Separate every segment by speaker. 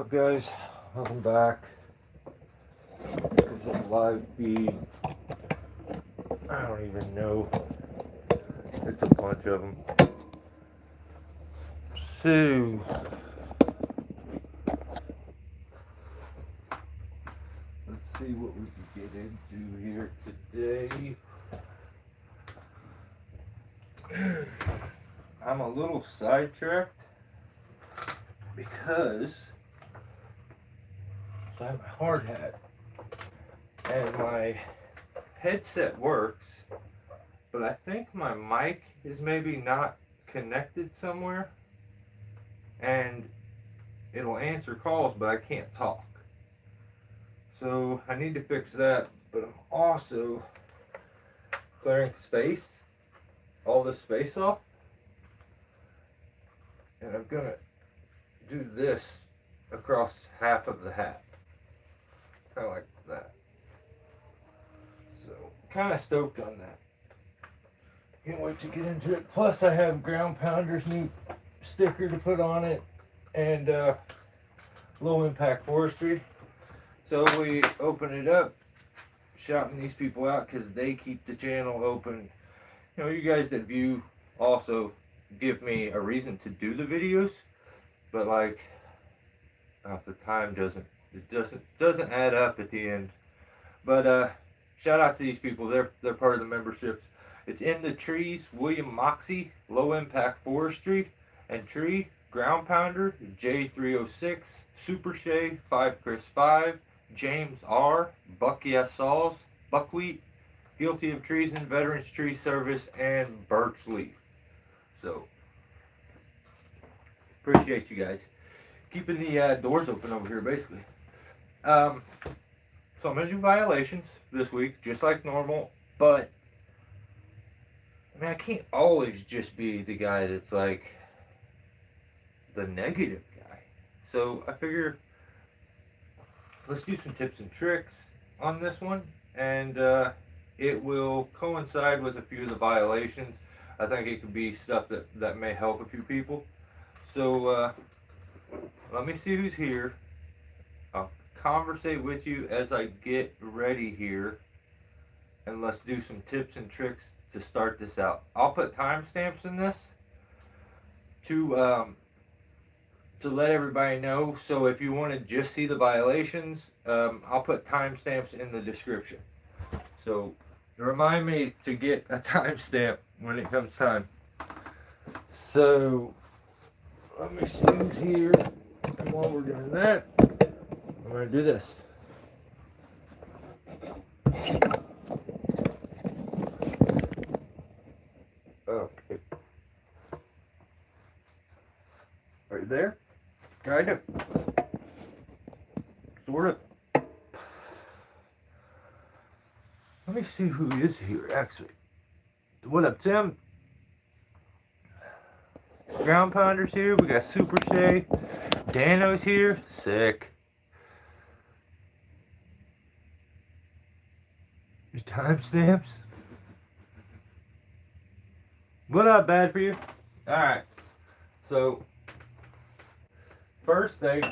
Speaker 1: What's up, guys? Welcome back. This is a live feed. I don't even know. It's a bunch of them. So, let's see what we can get into here today. I'm a little sidetracked because I have my hard hat and my headset works, but I think my mic is maybe not connected somewhere, and it'll answer calls, but I can't talk. So I need to fix that, but I'm also clearing space, all this space off, and I'm gonna do this across half of the hat, kind of like that. So kind of stoked on that. Can't wait to get into it. Plus I have Ground Pounder's new sticker to put on it, and low impact forestry. So we open it up, shouting these people out because they keep the channel open. You know, you guys that view also give me a reason to do the videos, but like the time doesn't add up at the end. But shout out to these people. They're part of the memberships. It's In the Trees, William Moxie, Low Impact Forestry, and Tree, Ground Pounder, J306, Super Shay, 5 Chris 5, James R, Buck Yes Saws, Buckwheat, Guilty of Treason, Veterans Tree Service, and Birch Leaf. So appreciate you guys keeping the doors open over here, basically. So I'm gonna do violations this week, just like normal, but I mean, I can't always just be the guy that's like the negative guy. So I figure let's do some tips and tricks on this one, and it will coincide with a few of the violations. I think it could be stuff that may help a few people. So let me see who's here. I'll conversate with you as I get ready here, and let's do some tips and tricks to start this out. I'll put timestamps in this to let everybody know. So if you want to just see the violations, I'll put timestamps in the description. So remind me to get a timestamp when it comes time. So let me see who's here. And while we're doing that, I'm going to do this. Okay. Right there? Kind of. Sort of. Let me see who is here, actually. What up, Tim? Ground Pounder's here. We got Super Shay. Dano's here. Sick. Your timestamps. What up, bad for you? Alright. So, first thing,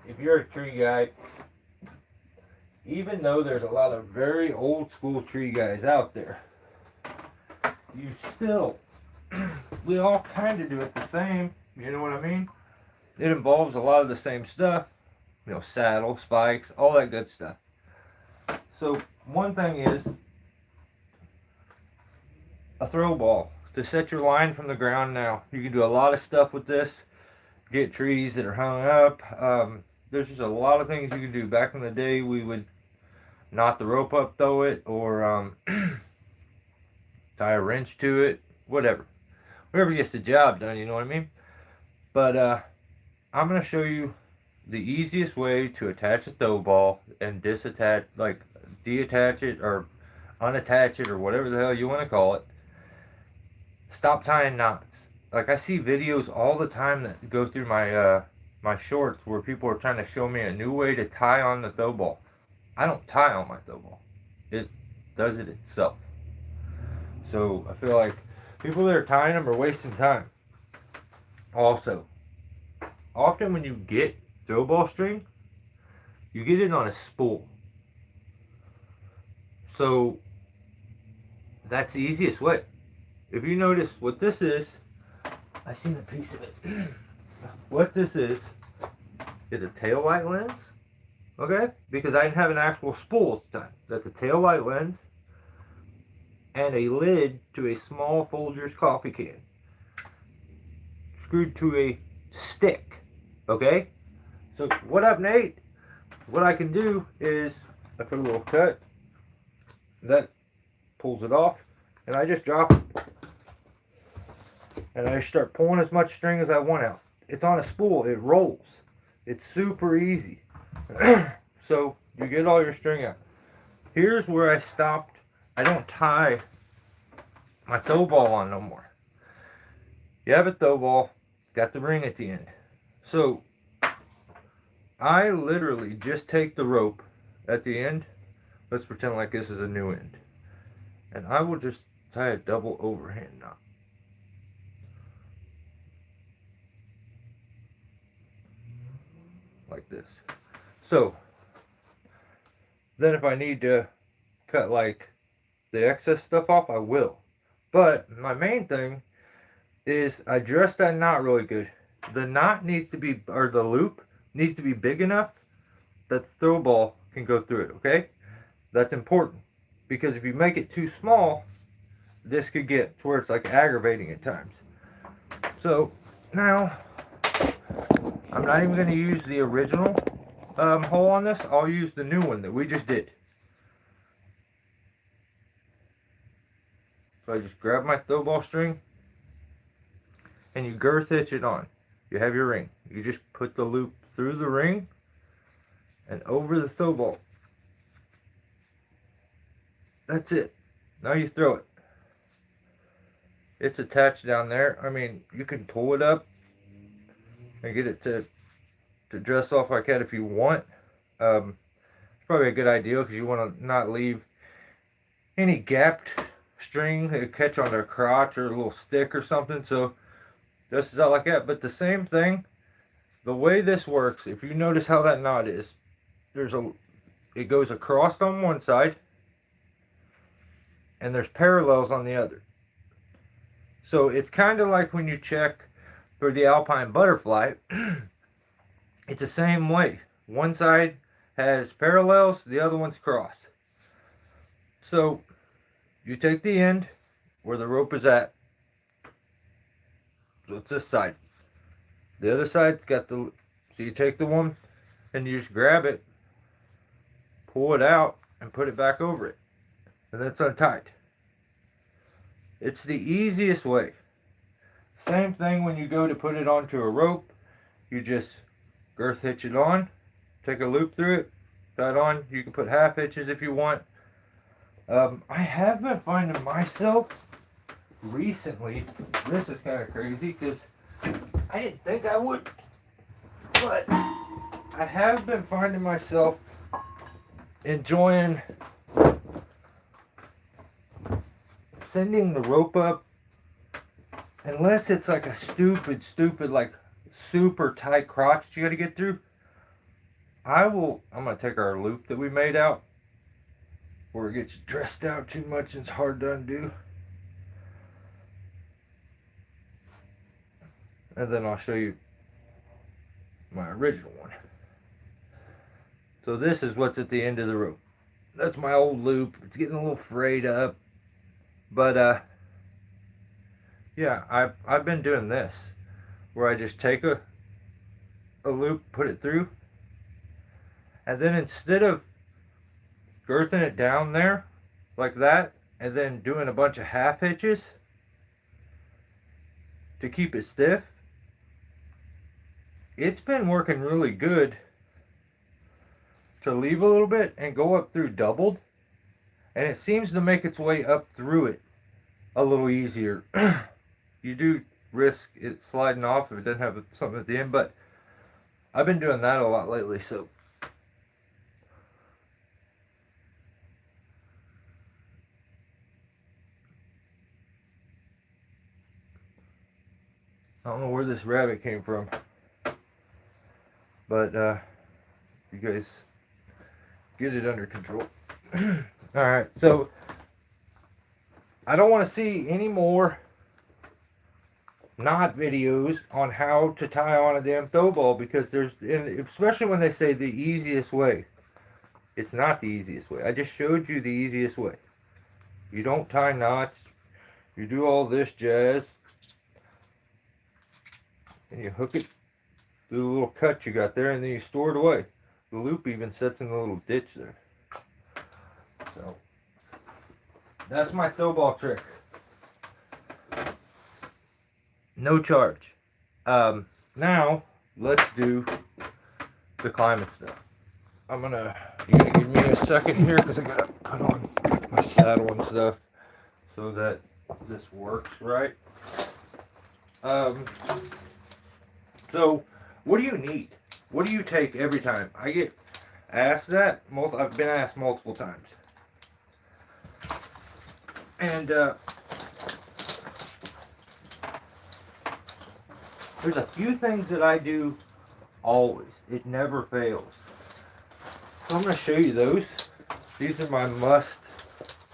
Speaker 1: if you're a tree guy, even though there's a lot of very old school tree guys out there, you still, we all kind of do it the same, you know what I mean? It involves a lot of the same stuff, you know, saddle, spikes, all that good stuff. So one thing is a throw ball to set your line from the ground. Now you can do a lot of stuff with this, get trees that are hung up. There's just a lot of things you can do. Back in the day, we would knot the rope up, throw it, or tie a wrench to it, whatever gets the job done, you know what I mean? But I'm going to show you the easiest way to attach a throw ball and disattach, like deattach it or unattach it or whatever the hell you want to call it. Stop tying knots. Like, I see videos all the time that go through my my shorts where people are trying to show me a new way to tie on the throw ball. I don't tie on my throw ball. It does it itself. So I feel like people that are tying them are wasting time. Also, often when you get throw ball string, you get it on a spool. So that's the easiest way. If you notice what this is, I seen a piece of it. What this is a tail light lens, okay? Because I didn't have an actual spool at the time. That's a tail light lens and a lid to a small Folgers coffee can, screwed to a stick, okay? So what up, Nate? What I can do is I put a little cut, that pulls it off, and I just drop it. And I start pulling as much string as I want out. It's on a spool, it rolls. It's super easy. So you get all your string out. Here's where I stopped. I don't tie my throw ball on no more. You have a throw ball, got the ring at the end. So I literally just take the rope at the end. Let's pretend like this is a new end. And I will just tie a double overhand knot. Like this. So then if I need to cut like the excess stuff off, I will. But my main thing is I dress that knot really good. The knot needs to be, or the loop needs to be big enough that the throw ball can go through it, okay? That's important. Because if you make it too small, this could get to where it's like aggravating at times. So now I'm not even going to use the original hole on this. I'll use the new one that we just did. So I just grab my throw ball string and you girth hitch it on. You have your ring. You just put the loop through the ring and over the throw ball. That's it. Now you throw it. It's attached down there. I mean, you can pull it up and get it to dress off like that if you want. It's probably a good idea because you want to not leave any gapped string that catch on their crotch or a little stick or something. So this is out like that. But the same thing, the way this works, if you notice how that knot is, it goes across on one side and there's parallels on the other. So it's kind of like when you check for the alpine butterfly. It's the same way. One side has parallels, the other one's cross. So you take the end where the rope is at. So it's this side. The other side's got the, so you take the one and you just grab it, pull it out, and put it back over it. And that's untied. It's the easiest way. Same thing when you go to put it onto a rope. You just girth hitch it on, take a loop through it, tie it on. You can put half hitches if you want. I have been finding myself recently, this is kind of crazy because I didn't think I would, but I have been finding myself enjoying sending the rope up, unless it's like a stupid like super tight crotch you got to get through. I'm going to take our loop that we made out where it gets dressed out too much and it's hard to undo, and then I'll show you my original one. So this is what's at the end of the rope. That's my old loop. It's getting a little frayed up, but yeah, I've been doing this where I just take a loop, put it through, and then instead of girthing it down there like that and then doing a bunch of half hitches to keep it stiff, it's been working really good to leave a little bit and go up through doubled, and it seems to make its way up through it a little easier. You do risk it sliding off if it doesn't have something at the end, but I've been doing that a lot lately. So I don't know where this rabbit came from. but you guys get it under control. Alright, so I don't want to see any more not videos on how to tie on a damn throw ball, because especially when they say the easiest way. It's not the easiest way. I just showed you the easiest way. You don't tie knots. You do all this jazz. And you hook it through the little cut you got there, and then you store it away. The loop even sets in the little ditch there. So, that's my throw ball trick. No charge. Now, let's do the climbing stuff. You're gonna give me a second here, because I gotta put on my saddle and stuff so that this works right. So what do you need? What do you take every time? I get asked that. I've been asked multiple times. And there's a few things that I do always. It never fails. So I'm going to show you those. These are my must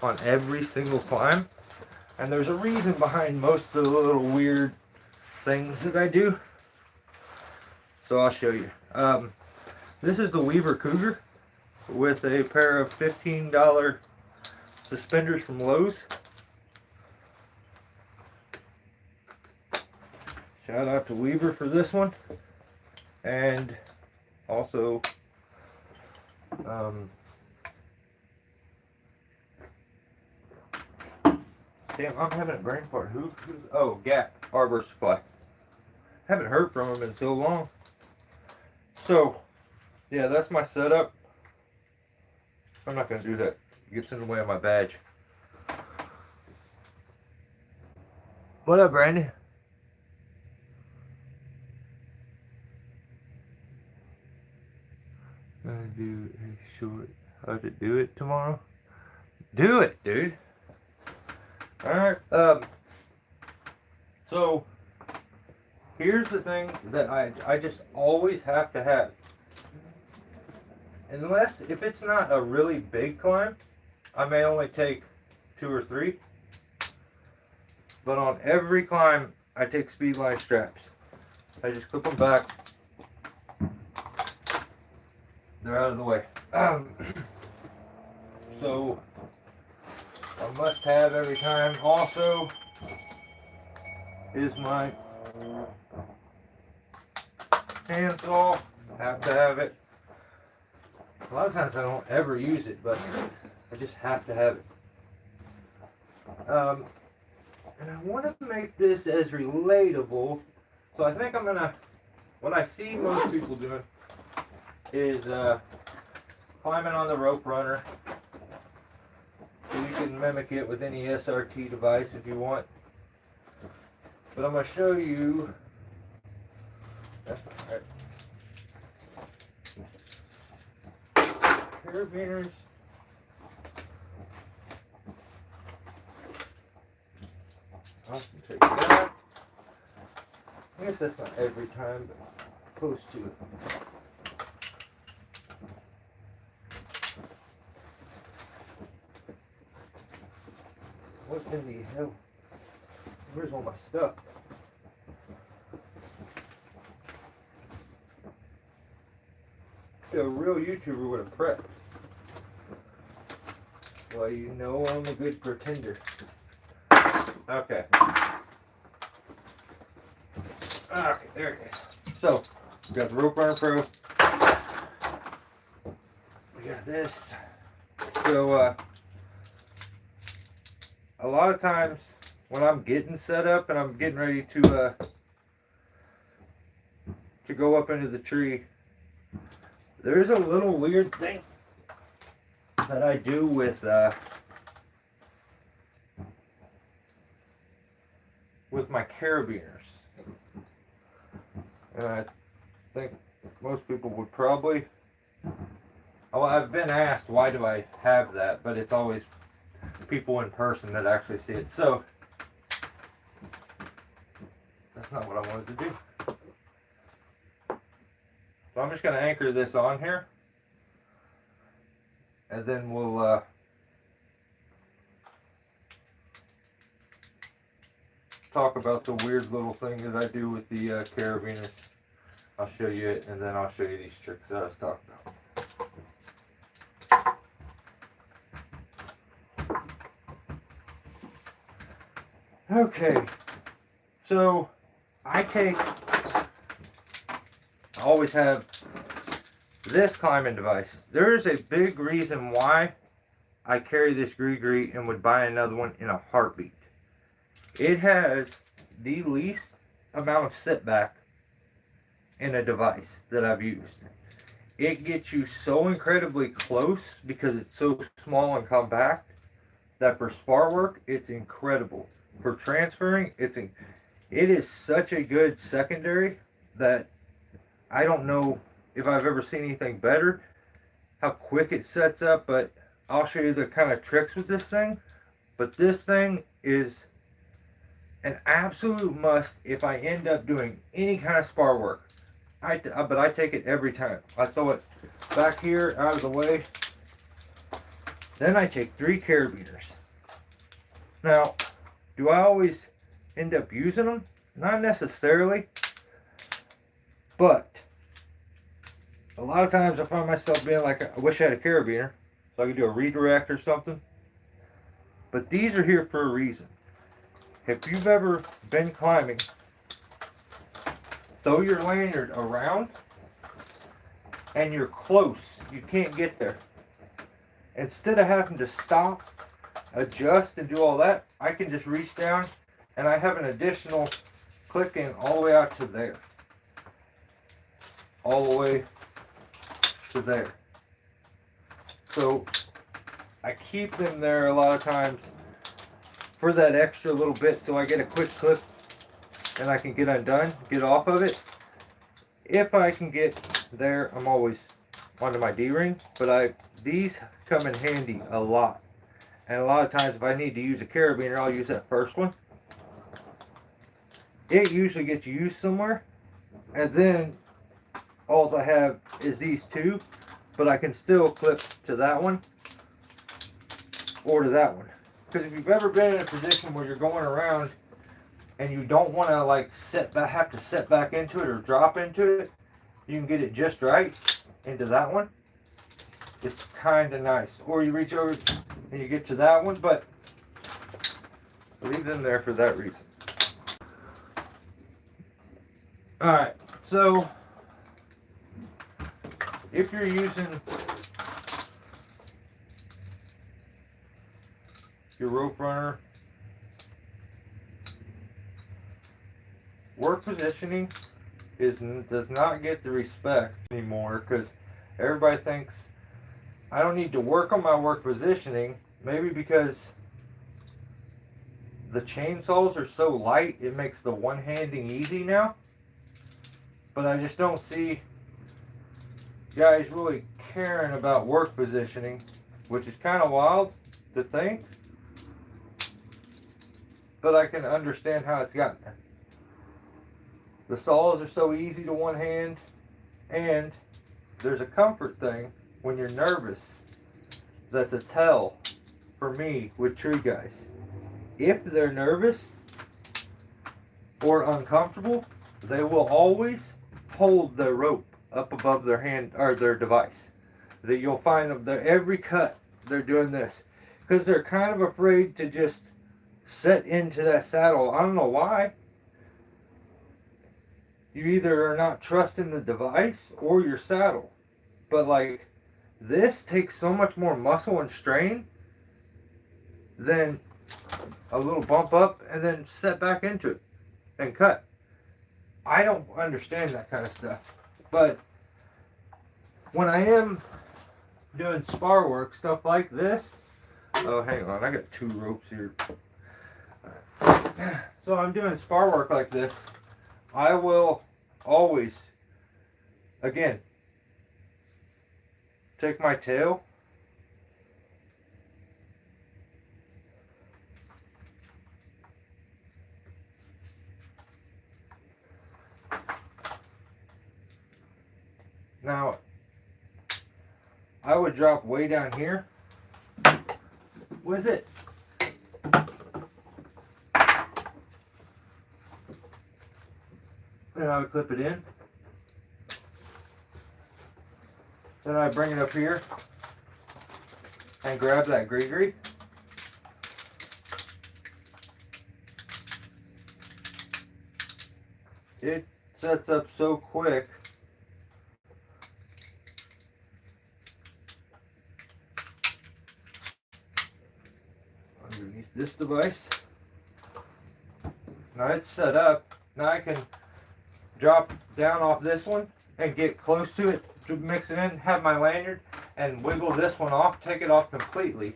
Speaker 1: on every single climb. And there's a reason behind most of the little weird things that I do. So I'll show you. This is the Weaver Cougar with a pair of $15 suspenders from Lowe's. Shout out to Weaver for this one. And also damn, I'm having a brain fart. Oh, Gap Harbor Supply. Haven't heard from them in so long. So, yeah, that's my setup. I'm not gonna do that. It gets in the way of my badge. What up, Brandy? Gonna do a short how to do it tomorrow. Do it, dude. Alright, so here's the things that I just always have to have. If it's not a really big climb, I may only take 2 or 3. But on every climb, I take speedline straps. I just clip them back. They're out of the way. So, a must-have every time also is my handsaw. Have to have it. A lot of times I don't ever use it, but I just have to have it. And I want to make this as relatable, so I think what I see most people doing is climbing on the rope runner. So you can mimic it with any SRT device if you want. But I'm going to show you. That's not right. Carabiners. I can take that. I guess that's not every time, but close to it. What in the hell? Where's all my stuff? A real YouTuber would have prepped. Well, you know I'm a good pretender. Okay. Okay, there it is. So, we got the Rope Runner Pro. We got this. So, a lot of times when I'm getting set up and I'm getting ready to go up into the tree, there's a little weird thing that I do with my carabiners. And I think most people would probably, I've been asked why do I have that, but it's always people in person that actually see it. So that's not what I wanted to do. So I'm just going to anchor this on here, and then we'll talk about the weird little thing that I do with the carabiners. I'll show you it, and then I'll show you these tricks that I was talking about. Okay, so I always have this climbing device. There is a big reason why I carry this gree and would buy another one in a heartbeat. It has the least amount of setback in a device that I've used. It gets you so incredibly close because it's so small and compact that for spar work, it's incredible. For transferring, it is such a good secondary that I don't know if I've ever seen anything better. How quick it sets up, but I'll show you the kind of tricks with this thing. But this thing is an absolute must if I end up doing any kind of spar work. But I take it every time. I throw it back here, out of the way. Then I take 3 carabiners. Now, do I always end up using them? Not necessarily. But a lot of times I find myself being like, I wish I had a carabiner so I could do a redirect or something. But these are here for a reason. If you've ever been climbing, throw your lanyard around and you're close, you can't get there. Instead of having to stop, adjust, and do all that, I can just reach down and I have an additional click in all the way out to there. All the way to there. So I keep them there a lot of times for that extra little bit so I get a quick clip and I can get undone, get off of it. If I can get there, I'm always onto my D-ring, but these come in handy a lot. And a lot of times if I need to use a carabiner, I'll use that first one. It usually gets used somewhere, and then all I have is these 2, but I can still clip to that one or to that one. Because if you've ever been in a position where you're going around and you don't want to like have to set back into it or drop into it, you can get it just right into that one. It's kind of nice. Or you reach over and you get to that one, but leave them there for that reason. Alright, so if you're using your rope runner, work positioning does not get the respect anymore because everybody thinks I don't need to work on my work positioning, maybe because the chainsaws are so light it makes the one-handing easy now. But I just don't see guys really caring about work positioning, which is kind of wild to think. But I can understand how it's gotten there. The saws are so easy to one hand, and there's a comfort thing when you're nervous that's a tell for me with tree guys. If they're nervous or uncomfortable, they will always hold their rope up above their hand or their device. That you'll find them there every cut they're doing this because they're kind of afraid to just set into that saddle. I don't know why. You either are not trusting the device or your saddle. But like this takes so much more muscle and strain than a little bump up and then set back into it and cut. I don't understand that kind of stuff. But when I am doing spar work, stuff like this. Oh, hang on. I got 2 ropes here. So I'm doing spar work like this. I will always, again, take my tail Now, I would drop way down here with it. And I would clip it in. Then I bring it up here and grab that gree-gree. It sets up so quick. Underneath this device. Now it's set up. Now I can drop down off this one and get close to it to mix it in, have my lanyard, and wiggle this one off, take it off completely.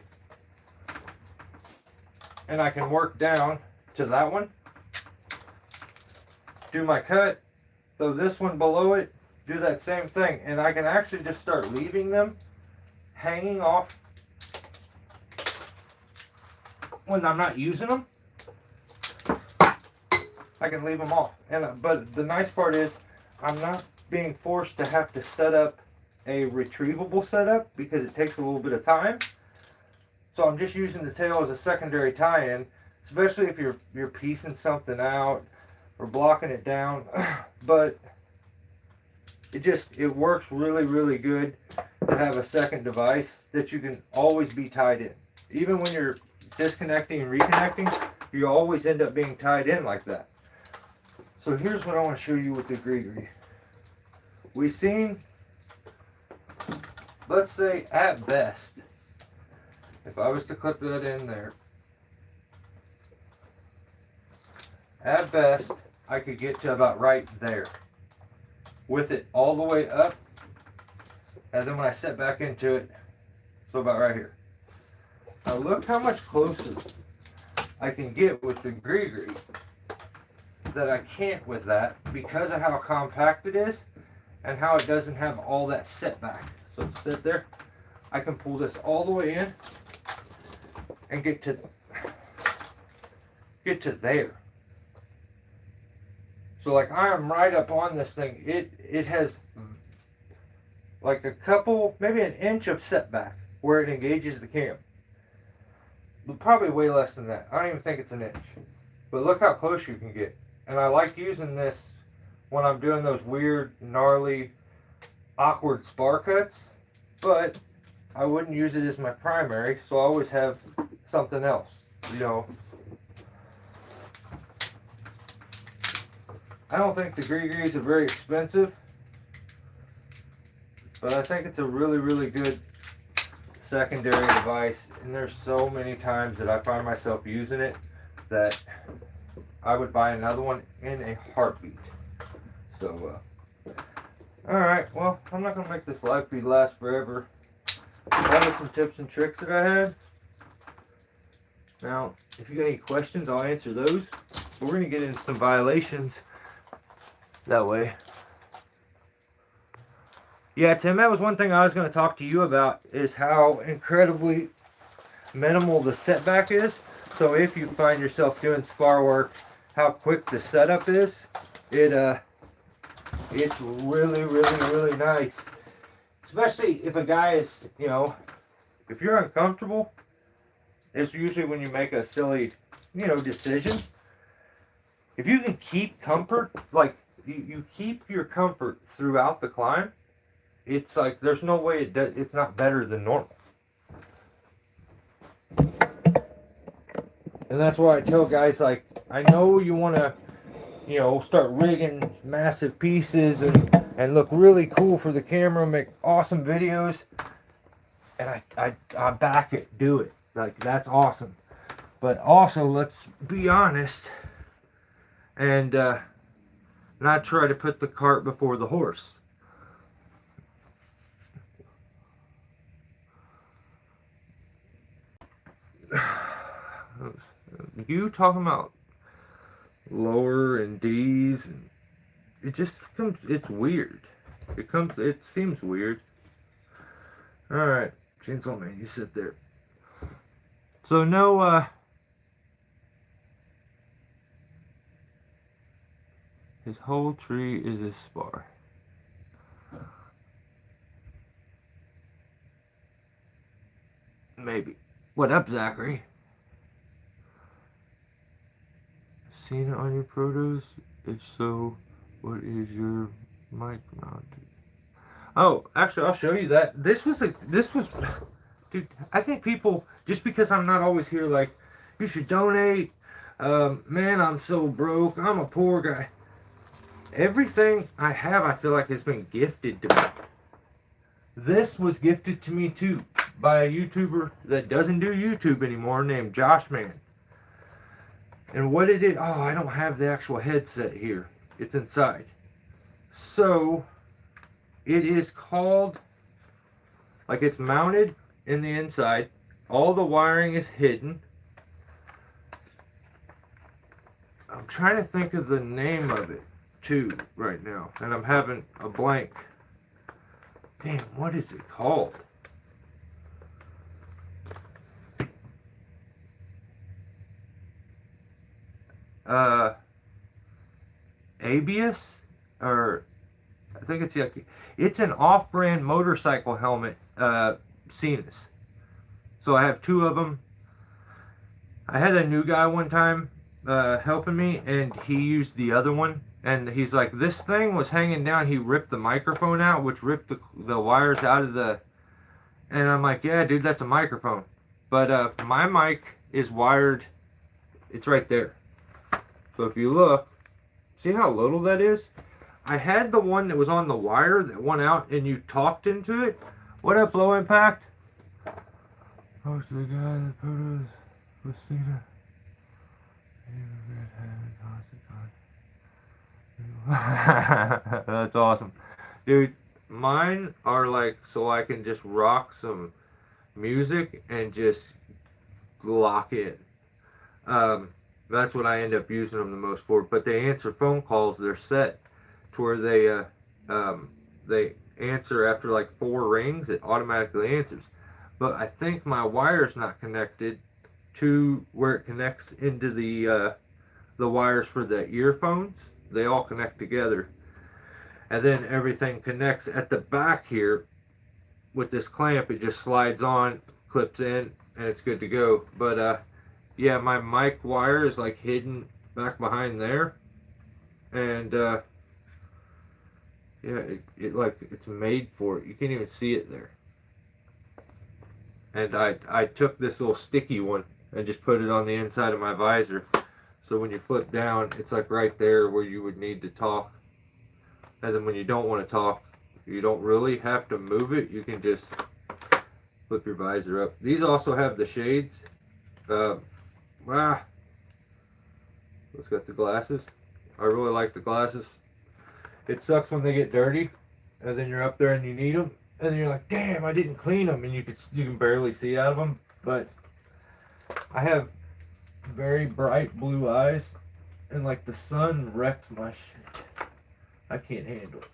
Speaker 1: And I can work down to that one, do my cut, throw this one below it, do that same thing. And I can actually just start leaving them hanging off when I'm not using them. I can leave them off. But the nice part is I'm not being forced to have to set up a retrievable setup because it takes a little bit of time. So I'm just using the tail as a secondary tie-in, especially if you're piecing something out or blocking it down. But it works really, really good to have a second device that you can always be tied in. Even when you're disconnecting and reconnecting, you always end up being tied in like that. So here's what I want to show you with the gree-gree. We've seen, let's say at best, if I was to clip that in there, at best, I could get to about right there with it all the way up, and then when I set back into it, so about right here. Now look how much closer I can get with the gree-gree that I can't with that because of how compact it is and how it doesn't have all that setback. So instead there, I can pull this all the way in and get to there. So like I am right up on this thing. It has like a couple, maybe an inch of setback where it engages the cam. But probably way less than that. I don't even think it's an inch. But look how close you can get. And I like using this when I'm doing those weird, gnarly, awkward spar cuts. But I wouldn't use it as my primary, so I always have something else, you know. I don't think the gree-grees are very expensive, but I think it's a really, really good secondary device. And there's so many times that I find myself using it that I would buy another one in a heartbeat. So, alright, well, I'm not going to make this live feed last forever. That was some tips and tricks that I had. Now, if you got any questions, I'll answer those. But we're going to get into some violations that way. Yeah, Tim, that was one thing I was going to talk to you about, is how incredibly minimal the setback is. So if you find yourself doing spar work, how quick the setup is, it's really, really, really nice. Especially if a guy is, you know, if you're uncomfortable, it's usually when you make a silly, you know, decision. If you can keep comfort, like you keep your comfort throughout the climb, it's like there's no way it's not better than normal. And that's why I tell guys, like, I know you want to, you know, start rigging massive pieces and look really cool for the camera, make awesome videos, and I back it, do it. Like, that's awesome. But also, let's be honest and not try to put the cart before the horse. You talking about lower and D's, and it just comes, it's weird. It seems weird. Alright, Chainsaw Man, you sit there. So no, his whole tree is a spar. Maybe. What up, Zachary? Seen it on your protos? If so, what is your mic mounted? Oh, actually, I'll show you that. This was, dude, I think people, just because I'm not always here, like, you should donate. Man, I'm so broke. I'm a poor guy. Everything I have, I feel like, has been gifted to me. This was gifted to me, too, by a YouTuber that doesn't do YouTube anymore named Josh Man. And what it is, oh, I don't have the actual headset here. It's inside. So, it is called, like, it's mounted in the inside. All the wiring is hidden. I'm trying to think of the name of it, too, right now. And I'm having a blank. Damn, what is it called? Abius? Or, I think it's an off-brand motorcycle helmet, Cenas. So I have two of them. I had a new guy one time helping me, and he used the other one. And he's like, this thing was hanging down. He ripped the microphone out, which ripped the wires out of the... And I'm like, yeah, dude, that's a microphone. But my mic is wired. It's right there. So if you look, see how little that is? I had the one that was on the wire that went out and you talked into it. What up, Low Impact? Oh, the guy that photos with Cena. That's awesome. Dude, mine are like so I can just rock some music and just lock in. That's what I end up using them the most for. But they answer phone calls. They're set to where they answer after like 4 rings. It automatically answers. But I think my wire's not connected to where it connects into the wires for the earphones. They all connect together. And then everything connects at the back here with this clamp. It just slides on, clips in, and it's good to go. But yeah, my mic wire is like hidden back behind there. And yeah, it like it's made for it. You can't even see it there. And I took this little sticky one and just put it on the inside of my visor. So when you flip down, it's like right there where you would need to talk. And then when you don't want to talk, you don't really have to move it. You can just flip your visor up. These also have the shades. It's got the glasses. I really like the glasses. It sucks when they get dirty, and then you're up there and you need them, and then you're like, damn, I didn't clean them, and you can barely see out of them. But I have very bright blue eyes, and like the sun wrecks my shit. I can't handle it.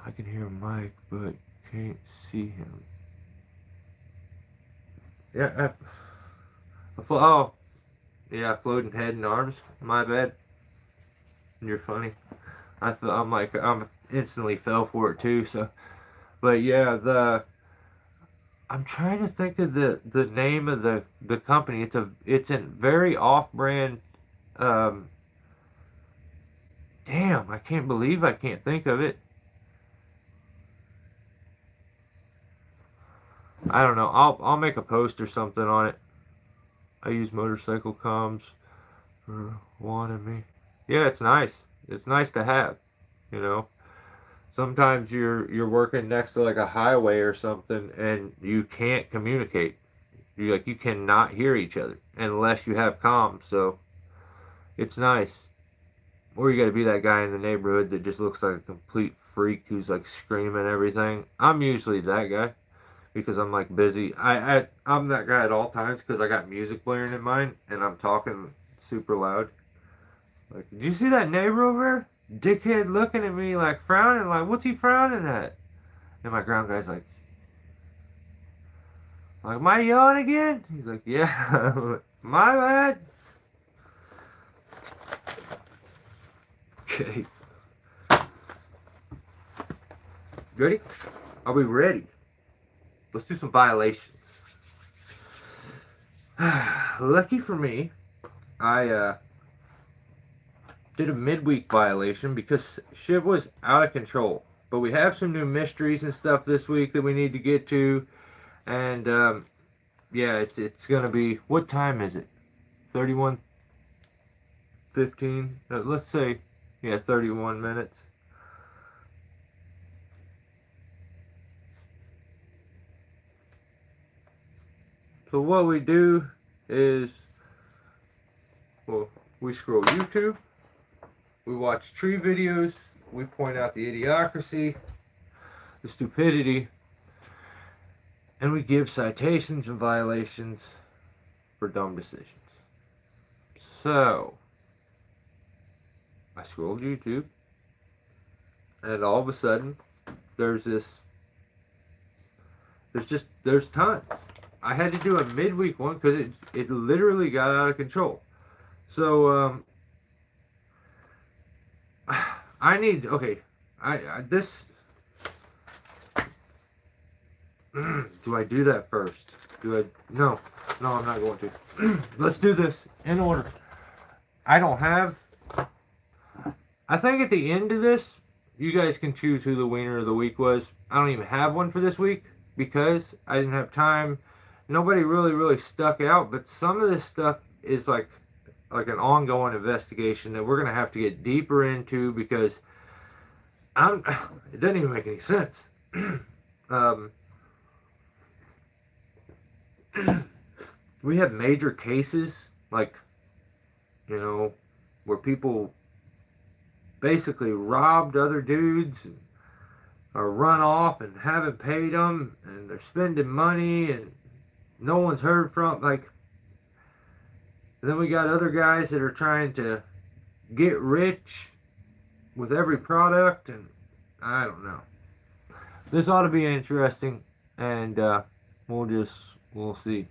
Speaker 1: I can hear Mike, but can't see him. Yeah, oh, yeah, floating head and arms. My bad. You're funny. I'm instantly fell for it too. So, but yeah, I'm trying to think of the name of the company. It's a very off-brand. Damn, I can't believe I can't think of it. I don't know. I'll make a post or something on it. I use motorcycle comms for wanting me. Yeah, it's nice. It's nice to have, you know. Sometimes you're working next to like a highway or something and you can't communicate. You cannot hear each other unless you have comms. So it's nice. Or you got to be that guy in the neighborhood that just looks like a complete freak who's like screaming everything. I'm usually that guy because I'm like busy. I'm that guy at all times because I got music blaring in mine and I'm talking super loud. Like, did you see that neighbor over there? Dickhead looking at me like frowning, like, what's he frowning at? And my ground guy's like, am I yelling again? He's like, yeah. My bad. Okay. Ready? Are we ready? Let's do some violations. Lucky for me, I did a midweek violation because shit was out of control. But we have some new mysteries and stuff this week that we need to get to. And yeah, it's gonna be, what time is it? 31:15. Let's say, yeah, 31 minutes. So what we do is, well, we scroll YouTube, we watch tree videos, we point out the idiocracy, the stupidity, and we give citations and violations for dumb decisions. So, I scrolled YouTube, and all of a sudden, there's tons. I had to do a midweek one because it literally got out of control. So, I need, okay, this, do I do that first? No, I'm not going to. Let's do this in order. I think at the end of this, you guys can choose who the winner of the week was. I don't even have one for this week because I didn't have time. Nobody really stuck out, but some of this stuff is like an ongoing investigation that we're going to have to get deeper into because it doesn't even make any sense. We have major cases like, where people basically robbed other dudes or run off and haven't paid them and they're spending money and no one's heard from, like, then we got other guys that are trying to get rich with every product, and I don't know. This ought to be interesting, and we'll see.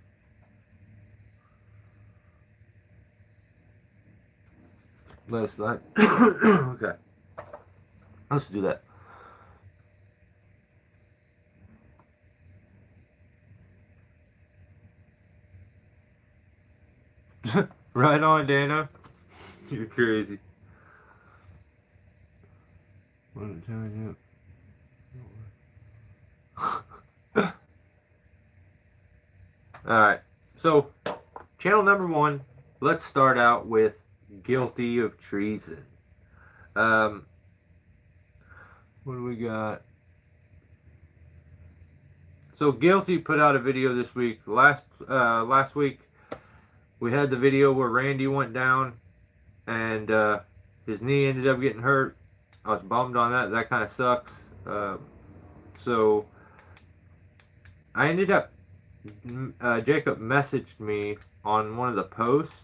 Speaker 1: Let's not. Okay. Let's do that. Right on, Dana. You're crazy. Alright, so channel number 1, let's start out with guilty of treason. What do we got? So Guilty put out a video this week. Last week we had the video where Randy went down and his knee ended up getting hurt. I was bummed on that. That kind of sucks. So I ended up, Jacob messaged me on one of the posts.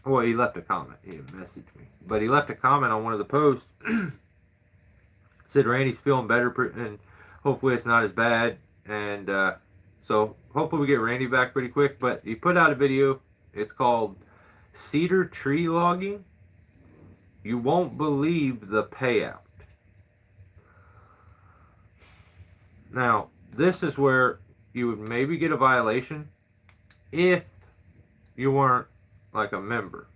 Speaker 1: Well, he left a comment. He didn't message me, but he left a comment on one of the posts. Said Randy's feeling better and hopefully it's not as bad. And so hopefully we get Randy back pretty quick. But he put out a video. It's called Cedar Tree Logging. You won't believe the payout. Now, this is where you would maybe get a violation if you weren't like a member,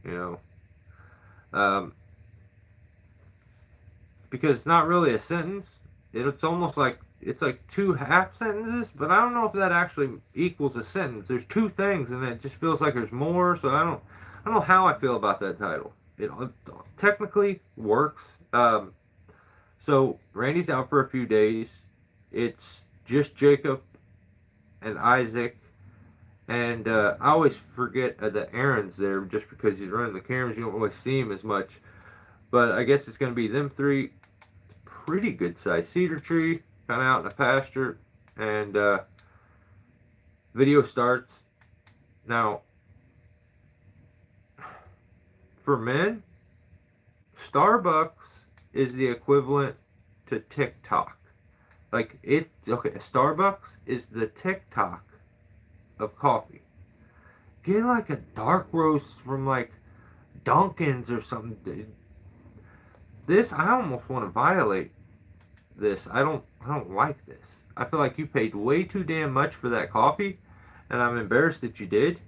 Speaker 1: because it's not really a sentence. It's almost like it's like 2 half sentences, but I don't know if that actually equals a sentence. There's 2 things, and it just feels like there's more. So I don't know how I feel about that title. It technically works. So Randy's out for a few days. It's just Jacob and Isaac, and I always forget that Aaron's there just because he's running the cameras. You don't really see him as much, but I guess it's going to be them 3. Pretty good size cedar tree, kind of out in the pasture, and video starts. Now, for men, Starbucks is the equivalent to TikTok. Like, Starbucks is the TikTok of coffee. Get like a dark roast from like Dunkin's or something. This, I almost want to violate this. I don't like this. I feel like you paid way too damn much for that coffee, and I'm embarrassed that you did.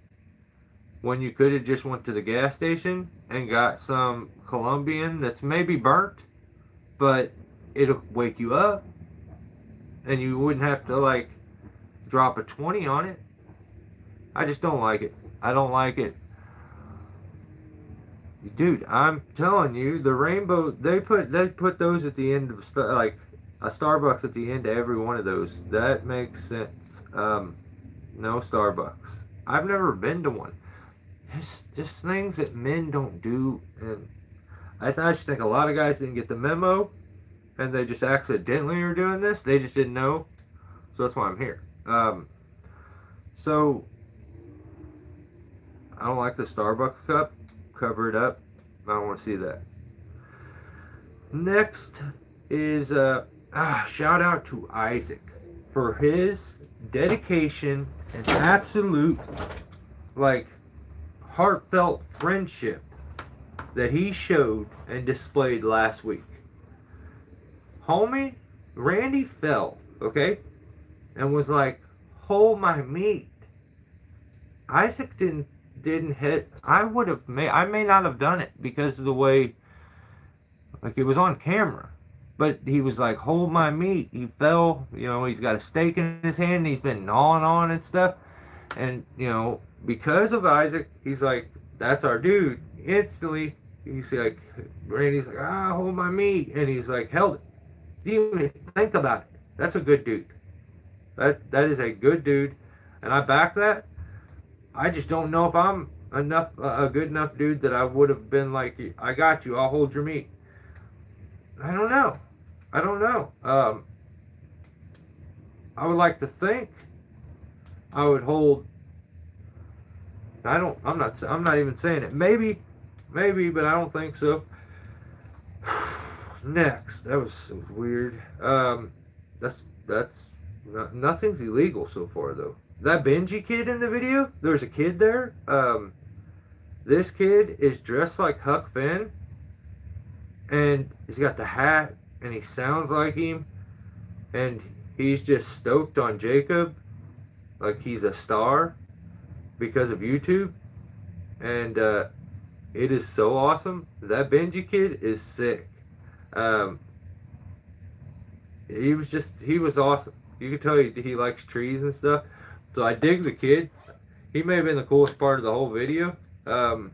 Speaker 1: When you could have just went to the gas station and got some Colombian that's maybe burnt, but it'll wake you up, and you wouldn't have to like drop a 20 on it. I just don't like it. I don't like it. Dude, I'm telling you, the rainbow, they put those at the end of like a Starbucks at the end of every one of those. That makes sense. No Starbucks. I've never been to one. It's just things that men don't do, and I just think a lot of guys didn't get the memo, and they just accidentally are doing this. They just didn't know, so that's why I'm here. So I don't like the Starbucks cup. Cover it up. I don't want to see that. Next is shout out to Isaac for his dedication and absolute like heartfelt friendship that he showed and displayed last week. Homie, Randy fell, okay, and was like, hold my meat. Isaac didn't hit. I may not have done it because of the way, like, it was on camera, but he was like, hold my meat. He fell, he's got a steak in his hand and he's been gnawing on and stuff, and because of Isaac, he's like, that's our dude. Instantly he's like, Randy's like, hold my meat, and he's like, held it. Didn't even think about it. That's a good dude. That is a good dude, and I back that. I just don't know if I'm a good enough dude that I would have been like, I got you, I'll hold your meat. I don't know. I would like to think I would hold. I'm not even saying it. Maybe, but I don't think so. Next, that was weird. Nothing's illegal so far though. That Benji kid in the video, there's a kid there. This kid is dressed like Huck Finn, and he's got the hat, and he sounds like him, and he's just stoked on Jacob, like he's a star because of YouTube, and it is so awesome. That Benji kid is sick. He was awesome. You could tell he likes trees and stuff. So I dig the kid. He may have been the coolest part of the whole video. So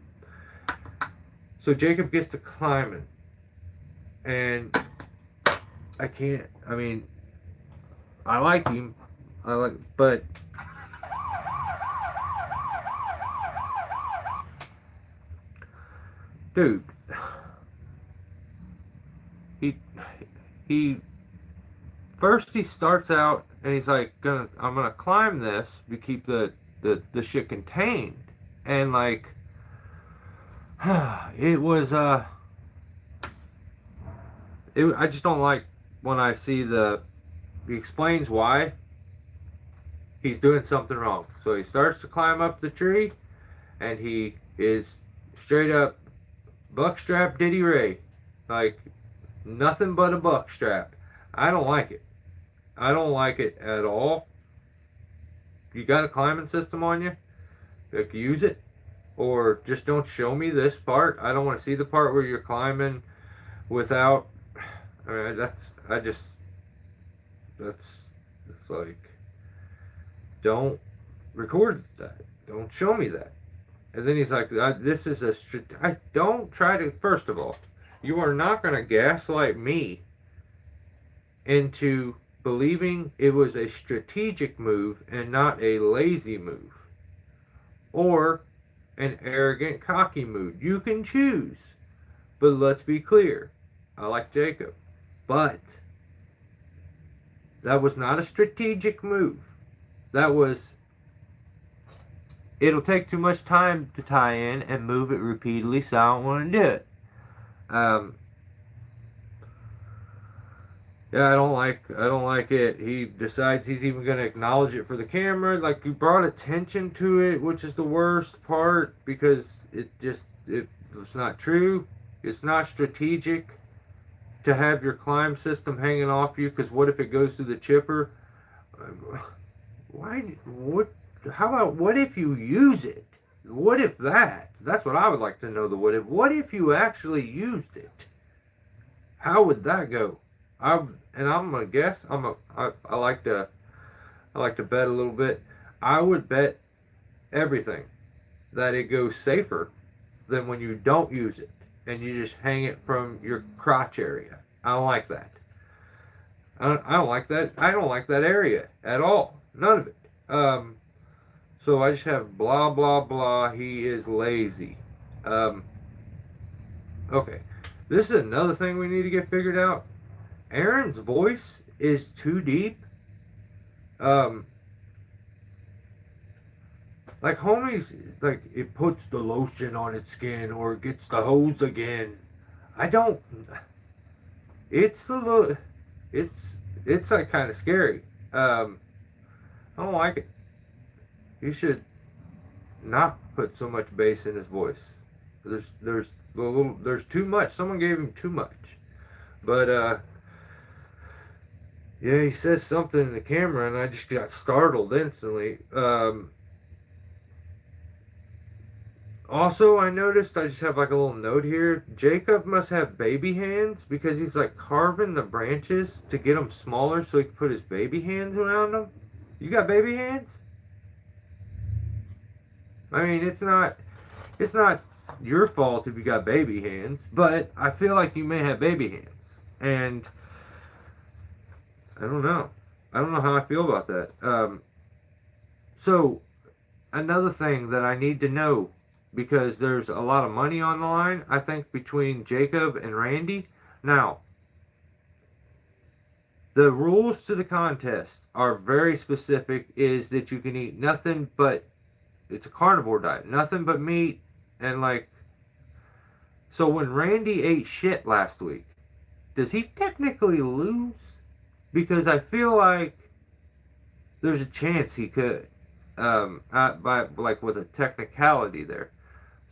Speaker 1: Jacob gets to climbing, and I like him. But dude, he first he starts out and he's like, I'm gonna climb this to keep the shit contained, and like it was I just don't like when I see he explains why he's doing something wrong. So he starts to climb up the tree, and he is straight up buckstrap Diddy Ray, like nothing but a buckstrap. I don't like it. I don't like it at all. You got a climbing system on you, like, use it, or just don't show me this part. I don't want to see the part where you're climbing without. It's like, don't record that. Don't show me that. And then he's like, this is I don't try to. First of all, you are not going to gaslight me into believing it was a strategic move and not a lazy move, or an arrogant, cocky move. You can choose, but let's be clear. I like Jacob, but that was not a strategic move. That was, it'll take too much time to tie in and move it repeatedly, so I don't want to do it. Yeah, I don't like it. He decides he's even going to acknowledge it for the camera. Like, you brought attention to it, which is the worst part, because it's not true. It's not strategic to have your climb system hanging off you, because what if it goes through the chipper? Why? What? How about what if you use it? What if that? That's what I would like to know. The what if? What if you actually used it? How would that go? I'm gonna guess. I like to bet a little bit. I would bet everything that it goes safer than when you don't use it and you just hang it from your crotch area. I don't like that. I don't like that. I don't like that area at all. None of it. So I just have blah blah blah. He is lazy. Okay. This is another thing we need to get figured out. Aaron's voice is too deep. Like homies, like it puts the lotion on its skin or it gets the hose again. I don't. It's a little. It's like kind of scary. I don't like it. He should not put so much bass in his voice. There's too much. Someone gave him too much. But yeah, he says something in the camera, and I just got startled instantly. Also, I noticed, I just have like a little note here. Jacob must have baby hands because he's like carving the branches to get them smaller so he can put his baby hands around them. You got baby hands? I mean, it's not your fault if you got baby hands, but I feel like you may have baby hands. And I don't know. I don't know how I feel about that. So, another thing that I need to know, because there's a lot of money on the line, I think, between Jacob and Randy. Now, the rules to the contest are very specific, is that you can eat nothing but, it's a carnivore diet, nothing but meat, and like, so when Randy ate shit last week, does he technically lose? Because I feel like there's a chance he could, by like with a technicality there.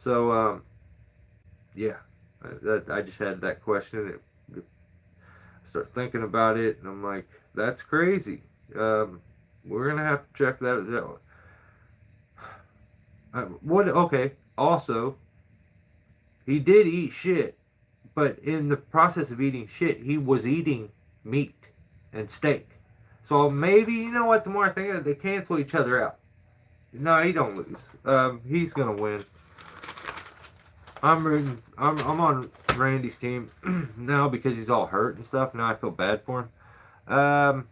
Speaker 1: So, yeah, I just had that question. I start thinking about it, and I'm like, that's crazy. We're gonna have to check that out. Okay. Also, he did eat shit, but in the process of eating shit, he was eating meat and steak. So maybe, you know what? The more I think of it, they cancel each other out. No, he don't lose. He's gonna win. I'm on Randy's team now because he's all hurt and stuff. Now I feel bad for him.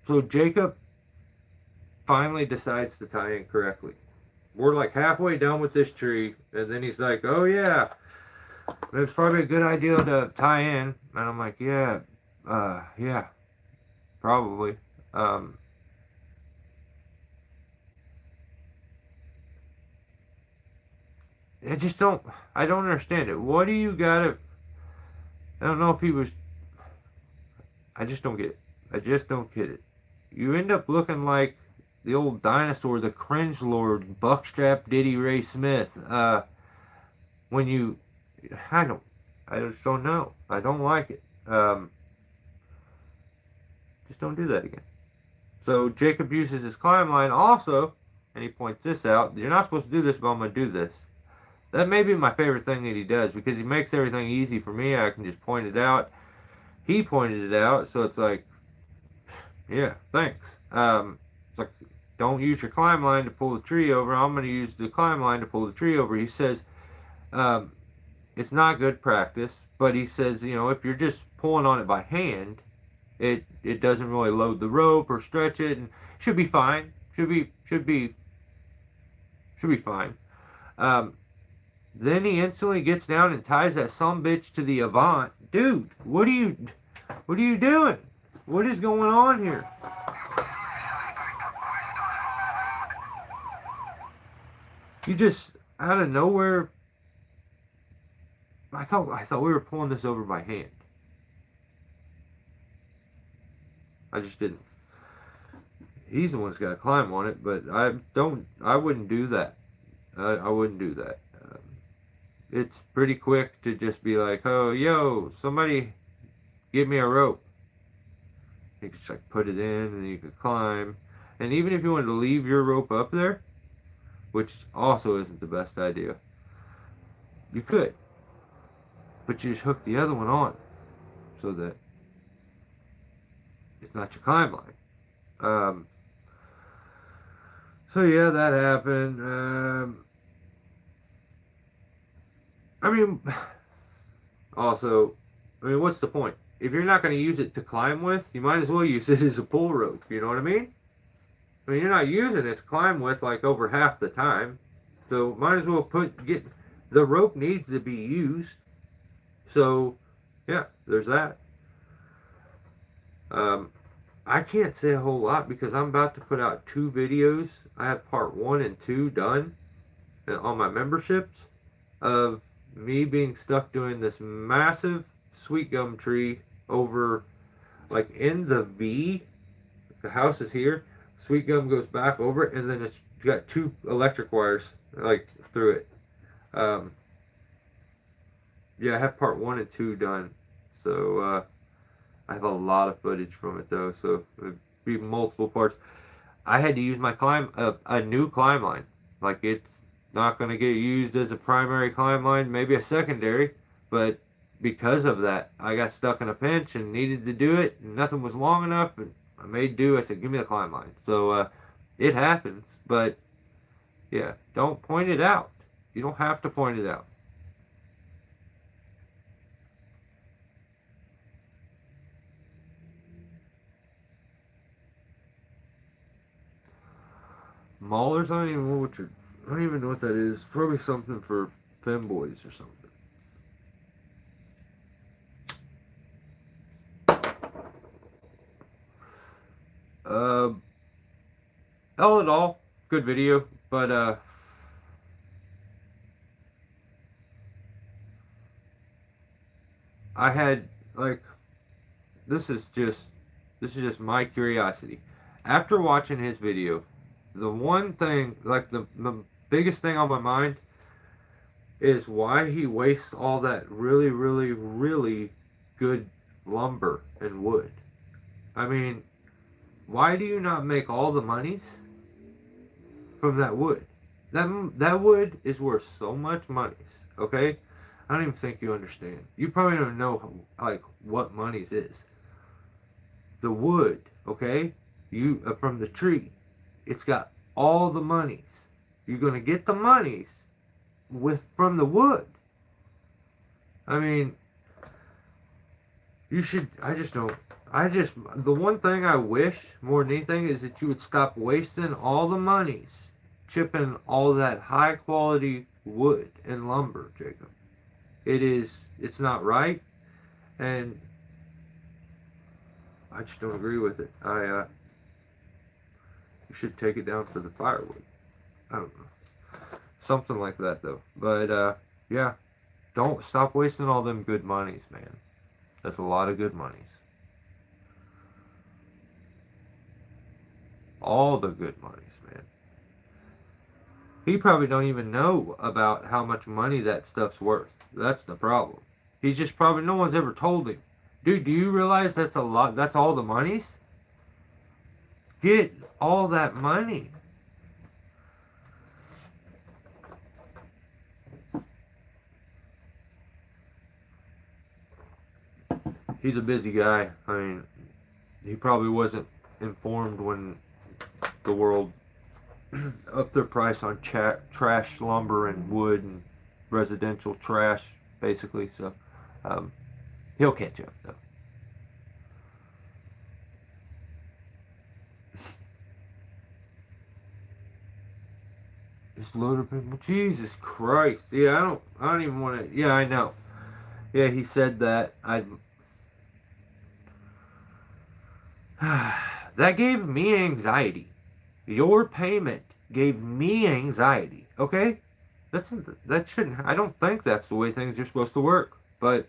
Speaker 1: So Jacob finally decides to tie in correctly. We're like halfway down with this tree, and then he's like, "Oh yeah, it's probably a good idea to tie in." And I'm like, "Yeah, yeah, probably." I don't understand it. What do you gotta, I don't know if he was, I just don't get it. I just don't get it. You end up looking like the old dinosaur, the cringe lord, Buckstrap Diddy Ray Smith. When you, I just don't know. I don't like it. Just don't do that again. So Jacob uses his climb line also, and he points this out. You're not supposed to do this, but I'm going to do this. That may be my favorite thing that he does, because he makes everything easy for me. I can just point it out. He pointed it out, so it's like, yeah, thanks. It's like, don't use your climb line to pull the tree over. I'm going to use the climb line to pull the tree over. He says, it's not good practice, but he says, you know, if you're just pulling on it by hand, it doesn't really load the rope or stretch it, and should be fine. Should be fine. Then he instantly gets down and ties that sumbitch to the Avant. Dude, what are you doing? What is going on here? You just, out of nowhere, I thought we were pulling this over by hand. I just didn't. He's the one that's got to climb on it, but I wouldn't do that. I wouldn't do that. It's pretty quick to just be like, oh, yo, somebody Get me a rope. You could just like put it in and you could climb. And even if you wanted to leave your rope up there, which also isn't the best idea, you could. But you just hook the other one on so that it's not your climb line. So yeah, that happened. I mean, also, what's the point? If you're not going to use it to climb with, you might as well use it as a pull rope. You know what I mean? You're not using it to climb with like over half the time, so might as well get the rope needs to be used. So, yeah, there's that. I can't say a whole lot because I'm about to put out 2 videos. I have part 1 and 2 done on my memberships of me being stuck doing this massive sweet gum tree over, like in the V. The house is here. Sweet gum goes back over it, and then it's got 2 electric wires like through it. Yeah, I have part 1 and 2 done. So I have a lot of footage from it though, so it'd be multiple parts. I had to use my a new climb line. Like it's not going to get used as a primary climb line, maybe a secondary, but because of that, I got stuck in a pinch and needed to do it, and nothing was long enough, and I made do. I said, give me the climb line. So it happens, but yeah, don't point it out. You don't have to point it out. Maulers, I don't even know what that is. Probably something for femboys or something. All in all, good video, but I had like this is just my curiosity. After watching his video, the one thing, like the biggest thing on my mind is why he wastes all that really, really, really good lumber and wood. I mean, why do you not make all the monies from that wood? That wood is worth so much money, okay? I don't even think you understand. You probably don't know like what monies is. The wood, okay? From the tree, it's got all the monies. You're gonna get the monies from the wood. I mean, you should. The one thing I wish more than anything is that you would stop wasting all the monies chipping all that high quality wood and lumber, Jacob. It's not right, and I just don't agree with it. You should take it down for the firewood. I don't know. Something like that, though. But, yeah. Don't stop wasting all them good monies, man. That's a lot of good monies. All the good monies, man. He probably don't even know about how much money that stuff's worth. That's the problem. He's just probably, no one's ever told him. Dude, do you realize that's a lot? That's all the monies? Get all that money. He's a busy guy. I mean, he probably wasn't informed when the world upped their price on trash lumber and wood and residential trash, basically. So he'll catch up, though. This loader people, Jesus Christ! Yeah, I don't even want to. Yeah, I know. Yeah, he said that. That gave me anxiety. Your payment gave me anxiety. Okay, that shouldn't. I don't think that's the way things are supposed to work. But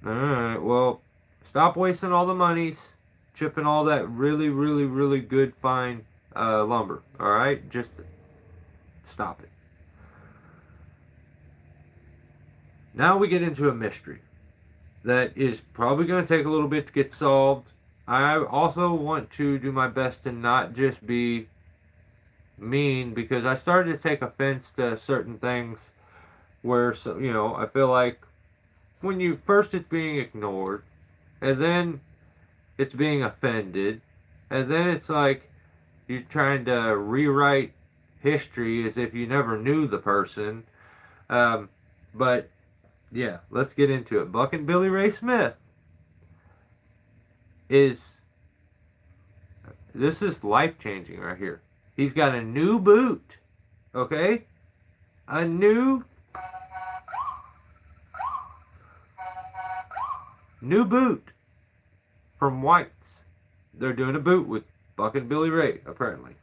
Speaker 1: all right, well, stop wasting all the monies, chipping all that really, really, really good fine lumber. All right, just stop it. Now we get into a mystery. that is probably going to take a little bit to get solved. I also want to do my best to not just be mean, because I started to take offense to certain things where, so, I feel like when you first it's being ignored, and then it's being offended, and then it's like you're trying to rewrite history as if you never knew the person. But yeah, let's get into it. Buck and Billy Ray Smith is this is life changing right here. He's got a new boot, okay? A new boot from White's. They're doing a boot with Buck and Billy Ray, apparently.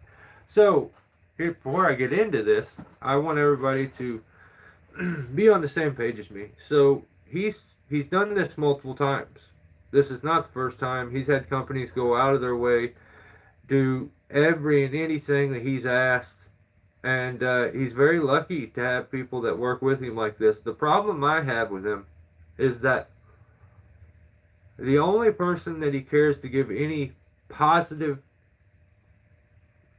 Speaker 1: So, here, before I get into this, I want everybody to be on the same page as me. So, he's done this multiple times. This is not the first time. He's had companies go out of their way, do every and anything that he's asked, and he's very lucky to have people that work with him like this. The problem I have with him is that the only person that he cares to give any positive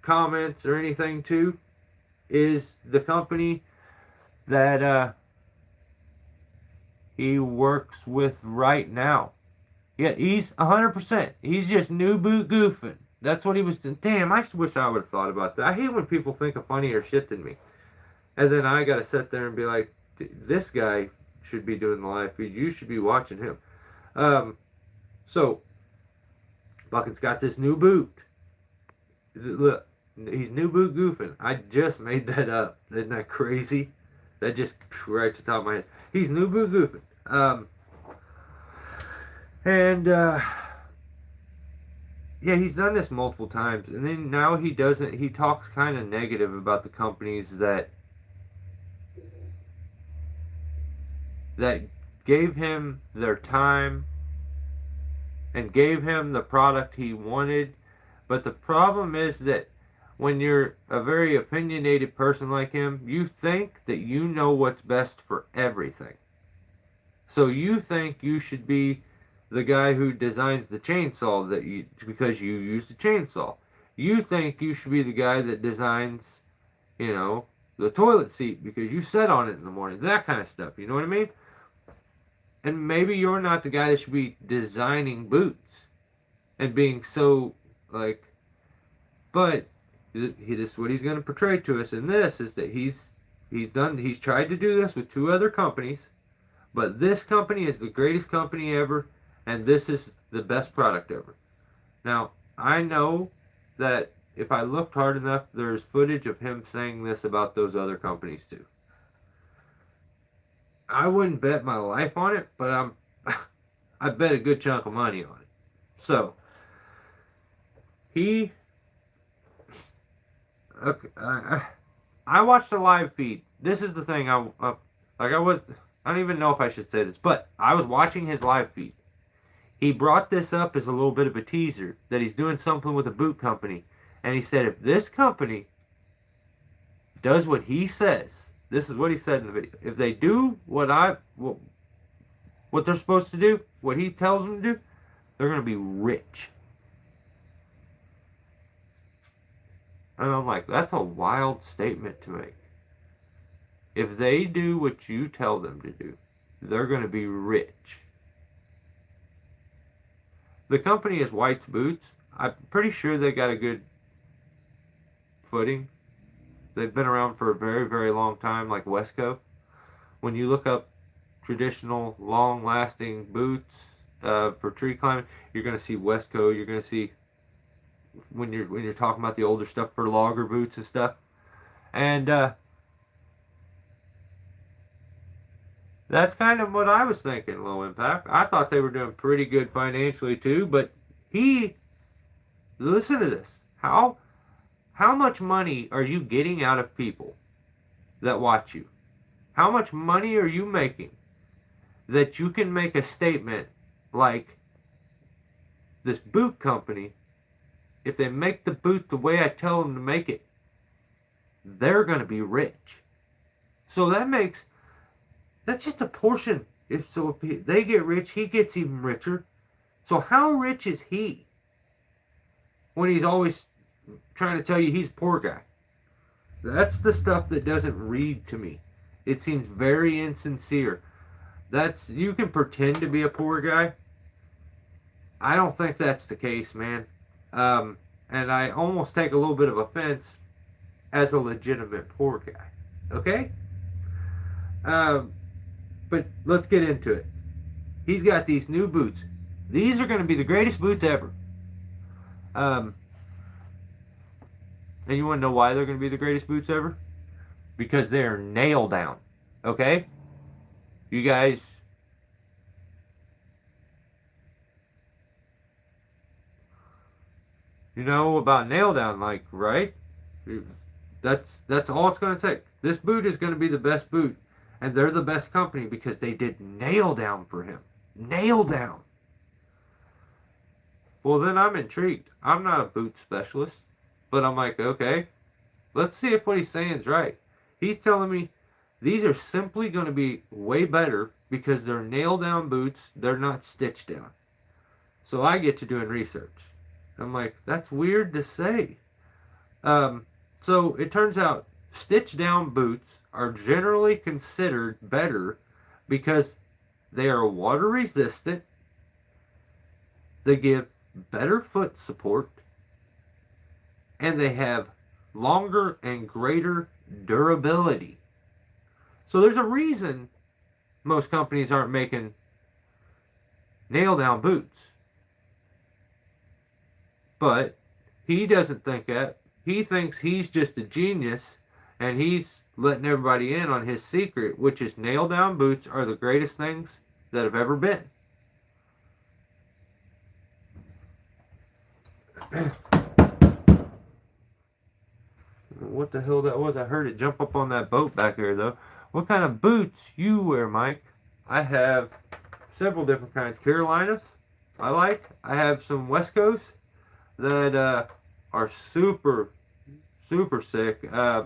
Speaker 1: comments or anything to is the company that he works with right now. Yeah, he's 100%. He's just new boot goofing. That's what he was doing. Damn, I wish I would have thought about that. I hate when people think of funnier shit than me. And then I gotta sit there and be like, this guy should be doing the live feed. You should be watching him. So, Bucket's got this new boot. Look, he's new boot goofing. I just made that up. Isn't that crazy? That just right to the top of my head. He's new boot goofing. Yeah, he's done this multiple times, and then now he doesn't. He talks kind of negative about the companies that gave him their time and gave him the product he wanted. But the problem is that when you're a very opinionated person like him, you think that you know what's best for everything. So you think you should be the guy who designs the chainsaw because you use the chainsaw. You think you should be the guy that designs, the toilet seat because you sit on it in the morning. That kind of stuff. You know what I mean? And maybe you're not the guy that should be designing boots and being so, but this is what he's going to portray to us in this, is that he's tried to do this with 2 other companies, but this company is the greatest company ever, and this is the best product ever. Now, I know that if I looked hard enough, there's footage of him saying this about those other companies too. I wouldn't bet my life on it, but I bet a good chunk of money on it. So, I watched the live feed. This is the thing. I don't even know if I should say this, but I was watching his live feed. He brought this up as a little bit of a teaser that he's doing something with a boot company, and he said if this company does what he says, this is what he said in the video. If they do what they're supposed to do, what he tells them to do, they're going to be rich. And I'm like, that's a wild statement to make. If they do what you tell them to do, they're going to be rich. The company is White's Boots. I'm pretty sure they got a good footing. They've been around for a very, very long time, like Wesco. When you look up traditional, long-lasting boots for tree climbing, you're going to see Wesco. You're going to see when you're talking about the older stuff for logger boots and stuff. And that's kind of what I was thinking, Low Impact. I thought they were doing pretty good financially too, but listen to this. How much money are you getting out of people that watch you? How much money are you making that you can make a statement like, this boot company, if they make the boot the way I tell them to make it, they're going to be rich. So that's just a portion If they get rich, he gets even richer. So how rich is he when he's always trying to tell you he's a poor guy? That's the stuff that doesn't read to me. It seems very insincere. You can pretend to be a poor guy. I don't think that's the case, man. And I almost take a little bit of offense as a legitimate poor guy. Okay? But let's get into it. He's got these new boots. These are going to be the greatest boots ever. And you want to know why they're going to be the greatest boots ever? Because they're nail down. Okay? You guys... You know about nail down, like, right? That's all it's going to take. This boot is going to be the best boot. And they're the best company because they did nail down for him. Nail down. Well, then I'm intrigued. I'm not a boot specialist. But I'm like, okay, let's see if what he's saying is right. He's telling me these are simply going to be way better because they're nail down boots. They're not stitched down. So I get to doing research. I'm like, that's weird to say. So it turns out stitched down boots are generally considered better because they are water resistant, they give better foot support, and they have longer and greater durability. So there's a reason most companies aren't making nail down boots. But he doesn't think that. He thinks he's just a genius and he's letting everybody in on his secret, which is nail down boots are the greatest things that have ever been. What the hell that was? I heard it jump up on that boat back there, though. What kind of boots you wear, Mike? I have several different kinds. Carolinas, I like. I have some West Coast that are super, super sick. I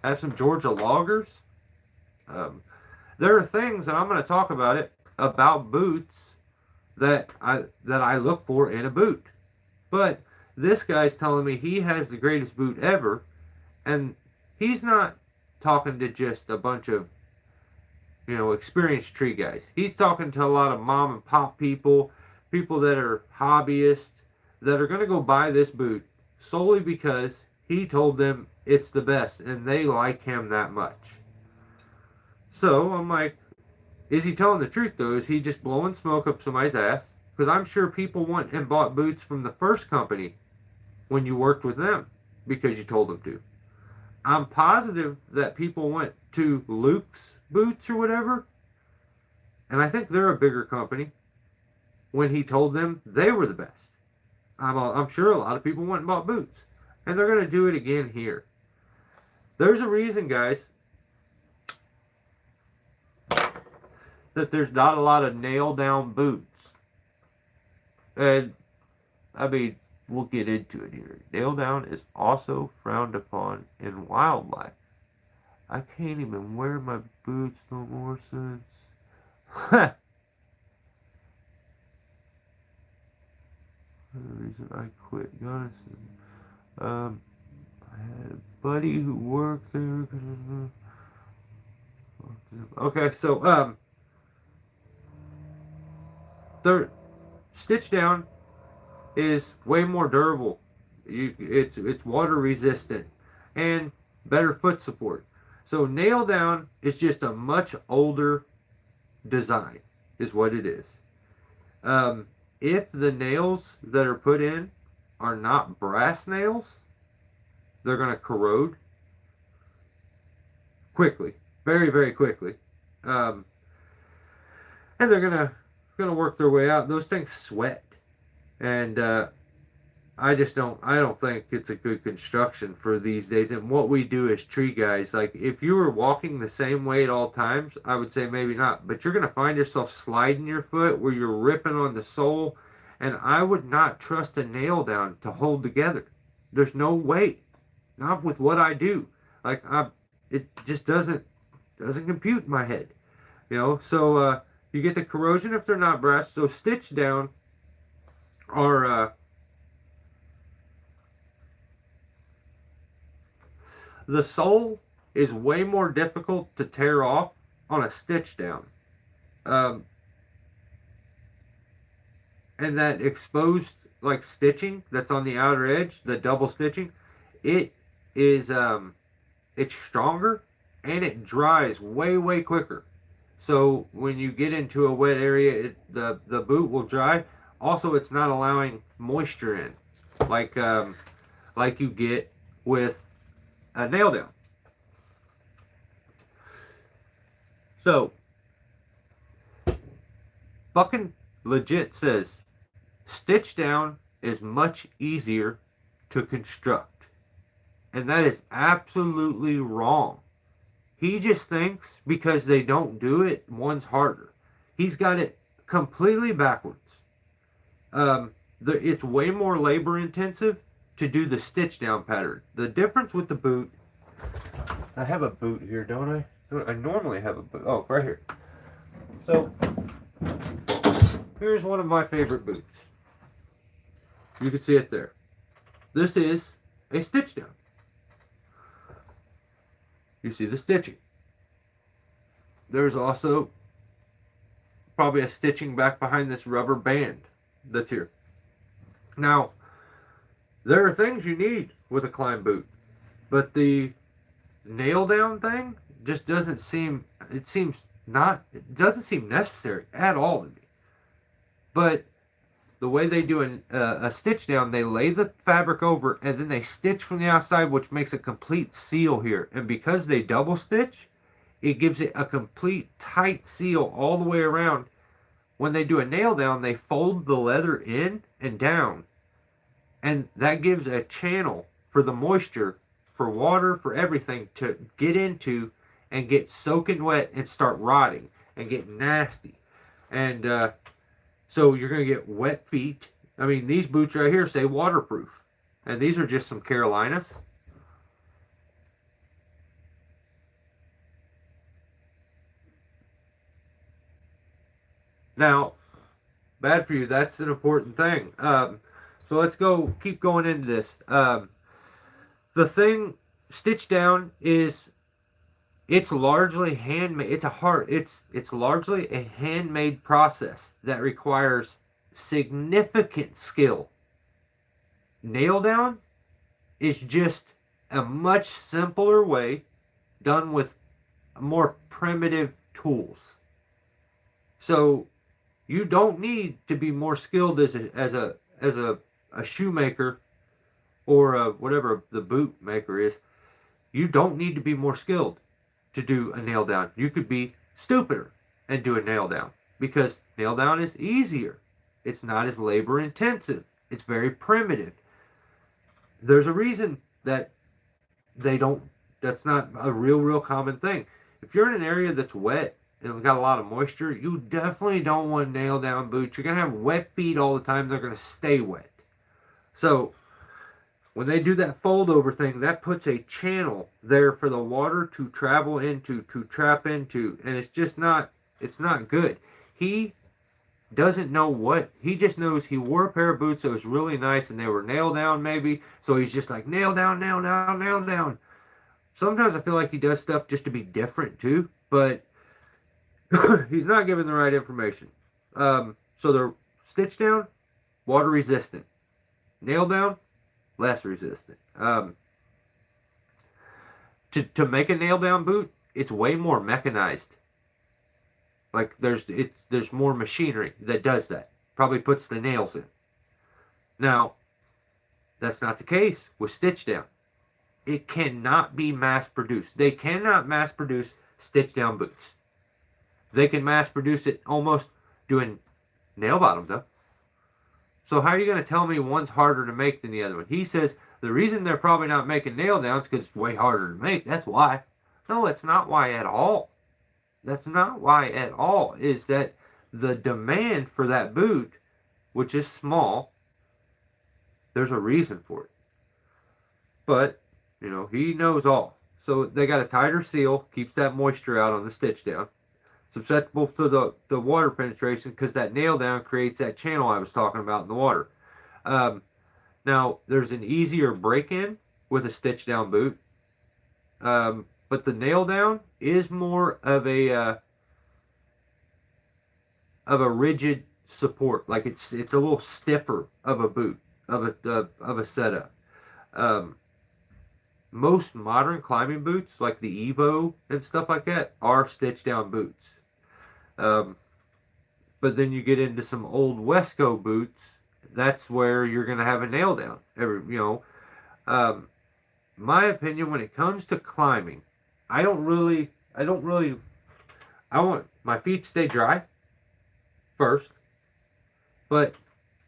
Speaker 1: have some Georgia loggers. There are things, and I'm going to talk about boots that I look for in a boot. But this guy's telling me he has the greatest boot ever, and he's not talking to just a bunch of, experienced tree guys. He's talking to a lot of mom and pop people that are hobbyists, that are going to go buy this boot solely because he told them it's the best, and they like him that much. So, I'm like, is he telling the truth, though? Is he just blowing smoke up somebody's ass? Because I'm sure people went and bought boots from the first company when you worked with them because you told them to. I'm positive that people went to Luke's Boots or whatever, and I think they're a bigger company, when he told them they were the best. I'm sure a lot of people went and bought boots, and they're going to do it again here. There's a reason, guys, that there's not a lot of nail-down boots. And, we'll get into it here. Nail down is also frowned upon in wildlife. I can't even wear my boots no more since... The reason I quit Gunnison. I had a buddy who worked there. Okay, so, they're stitched down is way more durable. It's water resistant and better foot support. So nail down is just a much older design, is what it is. If the nails that are put in are not brass nails, they're going to corrode quickly, very, very quickly, and they're going to work their way out. Those things sweat. And I don't think it's a good construction for these days. And what we do as tree guys, like if you were walking the same way at all times, I would say maybe not. But you're going to find yourself sliding your foot where you're ripping on the sole. And I would not trust a nail down to hold together. There's no way. Not with what I do. Like it just doesn't compute in my head. So You get the corrosion if they're not brushed. So stitch down are the sole is way more difficult to tear off on a stitch down. Um, and that exposed like stitching that's on the outer edge, the double stitching, it is it's stronger and it dries way quicker. So when you get into a wet area, the boot will dry. Also, it's not allowing moisture in, like you get with a nail down. So fucking legit says stitch down is much easier to construct, and that is absolutely wrong. He just thinks because they don't do it, one's harder. He's got it completely backwards. It's way more labor intensive to do the stitch down pattern. The difference with the boot, I have a boot here, don't I? I normally have a boot. Oh, right here. So, here's one of my favorite boots. You can see it there. This is a stitch down. You see the stitching. There's also probably a stitching back behind this rubber band that's here. Now, there are things you need with a climb boot, but the nail down thing just doesn't seem, it doesn't seem necessary at all to me. But the way they do a stitch down, they lay the fabric over and then they stitch from the outside, which makes a complete seal here. And because they double stitch, it gives it a complete tight seal all the way around. When they do a nail down, they fold the leather in and down, and that gives a channel for the moisture, for water, for everything to get into and get soaking wet and start rotting and get nasty. And so you're going to get wet feet. I mean, these boots right here say waterproof, and these are just some Carolinas. Now, bad for you, that's an important thing. So let's keep going into this. The thing, stitch down it's largely handmade. It's largely a handmade process that requires significant skill. Nail down is just a much simpler way done with more primitive tools. So you don't need to be more skilled as a shoemaker or whatever the boot maker is. You don't need to be more skilled to do a nail down. You could be stupider and do a nail down, because nail down is easier. It's not as labor intensive. It's very primitive. There's a reason that that's not a real common thing. If you're in an area that's wet and it's got a lot of moisture, you definitely don't want nail down boots. You're going to have wet feet all the time. They're going to stay wet. So when they do that fold over thing, that puts a channel there for the water to travel into, to trap into, and it's not good. He doesn't know what, he just knows he wore a pair of boots that was really nice and they were nail down maybe, so he's just like nail down, nail down, nail down. Sometimes I feel like he does stuff just to be different too, but he's not giving the right information. So they're stitch down, water resistant. Nail down, less resistant. To make a nail down boot, it's way more mechanized. Like there's more machinery that does that. Probably puts the nails in. Now, that's not the case with stitch down. It cannot be mass produced. They cannot mass produce stitch down boots. They can mass produce it almost doing nail bottoms though. So how are you going to tell me one's harder to make than the other one? He says the reason they're probably not making nail downs is because it's way harder to make. That's why. No, it's not why at all. That's not why at all. Is that the demand for that boot, which is small, there's a reason for it. But, he knows all. So they got a tighter seal, keeps that moisture out on the stitch down. susceptible to the water penetration because that nail down creates that channel I was talking about in the water. Um, Now, there's an easier break-in with a stitch down boot, but the nail down is more of a rigid support. Like it's a little stiffer of a boot of a setup. Um, Most modern climbing boots, like the Evo and stuff like that, are stitch down boots. Um, but then you get into some old Wesco boots. That's where you're going to have a nail down. Um, my opinion when it comes to climbing, I don't really, I want my feet to stay dry first. But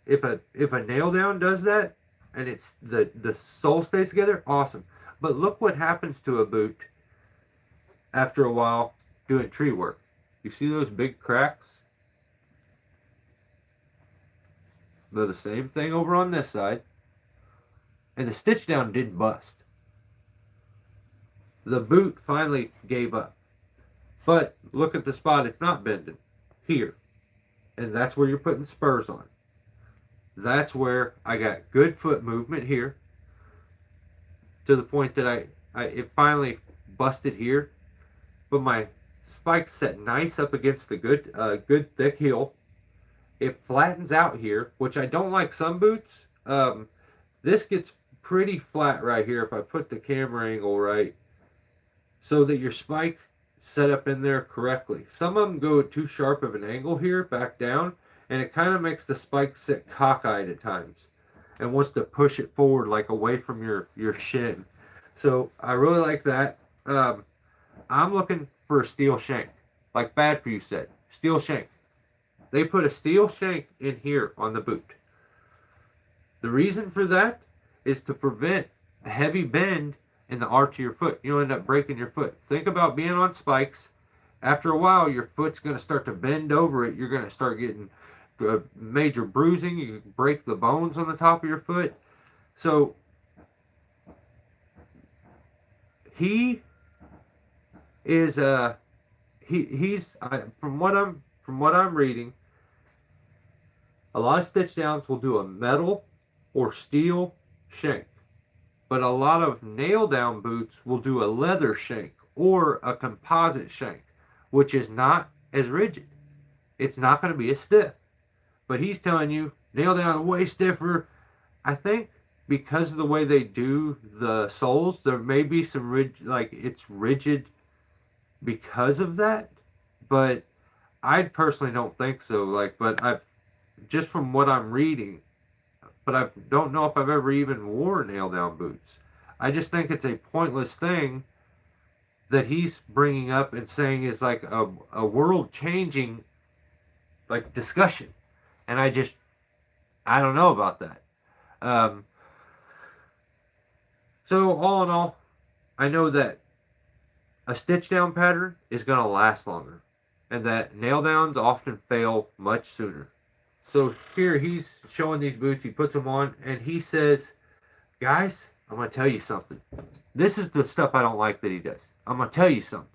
Speaker 1: if a nail down does that, and it's the sole stays together, awesome. But look what happens to a boot after a while doing tree work. You see those big cracks? They're the same thing over on this side. And the stitch down didn't bust. The boot finally gave up. But look at the spot it's not bending. Here. And that's where you're putting spurs on. That's where I got good foot movement here. To the point that it finally busted here. But my spikes set nice up against the good thick heel. It flattens out here, which I don't like some boots. This gets pretty flat right here if I put the camera angle right, so that your spike set up in there correctly. Some of them go at too sharp of an angle here, back down, and it kind of makes the spike sit cockeyed at times and wants to push it forward like away from your shin. So I really like that. I'm looking for a steel shank, like Bad For You said, steel shank. They put a steel shank in here on the boot. The reason for that is to prevent a heavy bend in the arch of your foot. You'll end up breaking your foot. Think about being on spikes. After a while, your foot's going to start to bend over it. You're going to start getting major bruising. You break the bones on the top of your foot. So he is he's from what I'm reading, a lot of stitch downs will do a metal or steel shank, but a lot of nail down boots will do a leather shank or a composite shank, which is not as rigid. It's not going to be as stiff. But he's telling you nail down is way stiffer. I think because of the way they do the soles, there may be some it's rigid because of that. But I personally don't think so. But I've just from what I'm reading, but I don't know if I've ever even wore nail down boots. I just think it's a pointless thing that he's bringing up and saying is like a world changing like discussion, and I don't know about that. So all in all, I know that a stitch down pattern is going to last longer, and that nail downs often fail much sooner. So here he's showing these boots, he puts them on, and he says, guys, I'm going to tell you something. This is the stuff I don't like that he does. I'm going to tell you something.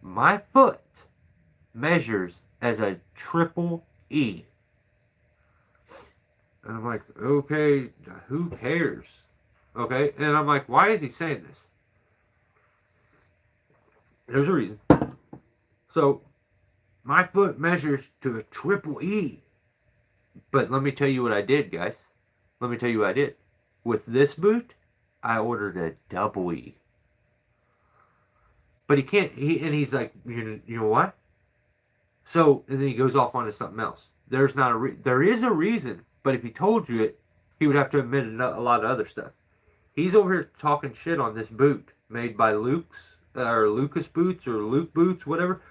Speaker 1: My foot measures as a triple E. And I'm like, okay, who cares? Okay, and I'm like, why is he saying this? There's a reason. So, my foot measures to a triple E. But let me tell you what I did, guys. Let me tell you what I did. With this boot, I ordered a double E. But he can't, he's like, you know what? So, and then he goes off onto something else. There is a reason, but if he told you it, he would have to admit a lot of other stuff. He's over here talking shit on this boot made by Lucas Boots or Luke Boots, whatever,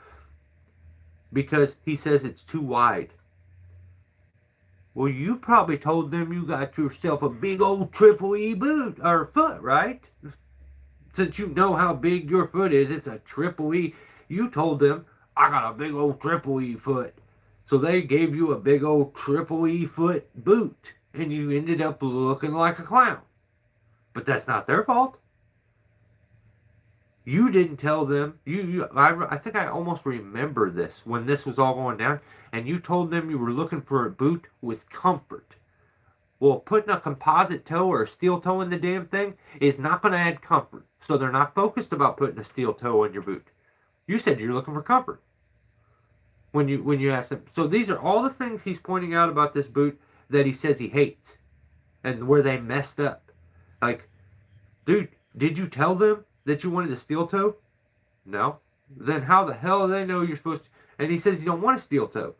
Speaker 1: because he says it's too wide. Well, you probably told them you got yourself a big old triple E boot or foot, right? Since you know how big your foot is, it's a triple E. You told them, I got a big old triple E foot. So they gave you a big old triple E foot boot, and you ended up looking like a clown. But that's not their fault.
Speaker 2: You didn't tell them. I think I almost remember this when this was all going down, and you told them you were looking for a boot with comfort. Well, putting a composite toe or a steel toe in the damn thing is not going to add comfort. So they're not focused about putting a steel toe in your boot. You said you're looking for comfort when you asked him. So these are all the things he's pointing out about this boot that he says he hates and where they messed up. Like, dude, did you tell them that you wanted a steel toe? No. Then how the hell do they know you're supposed to? And he says you don't want a steel toe.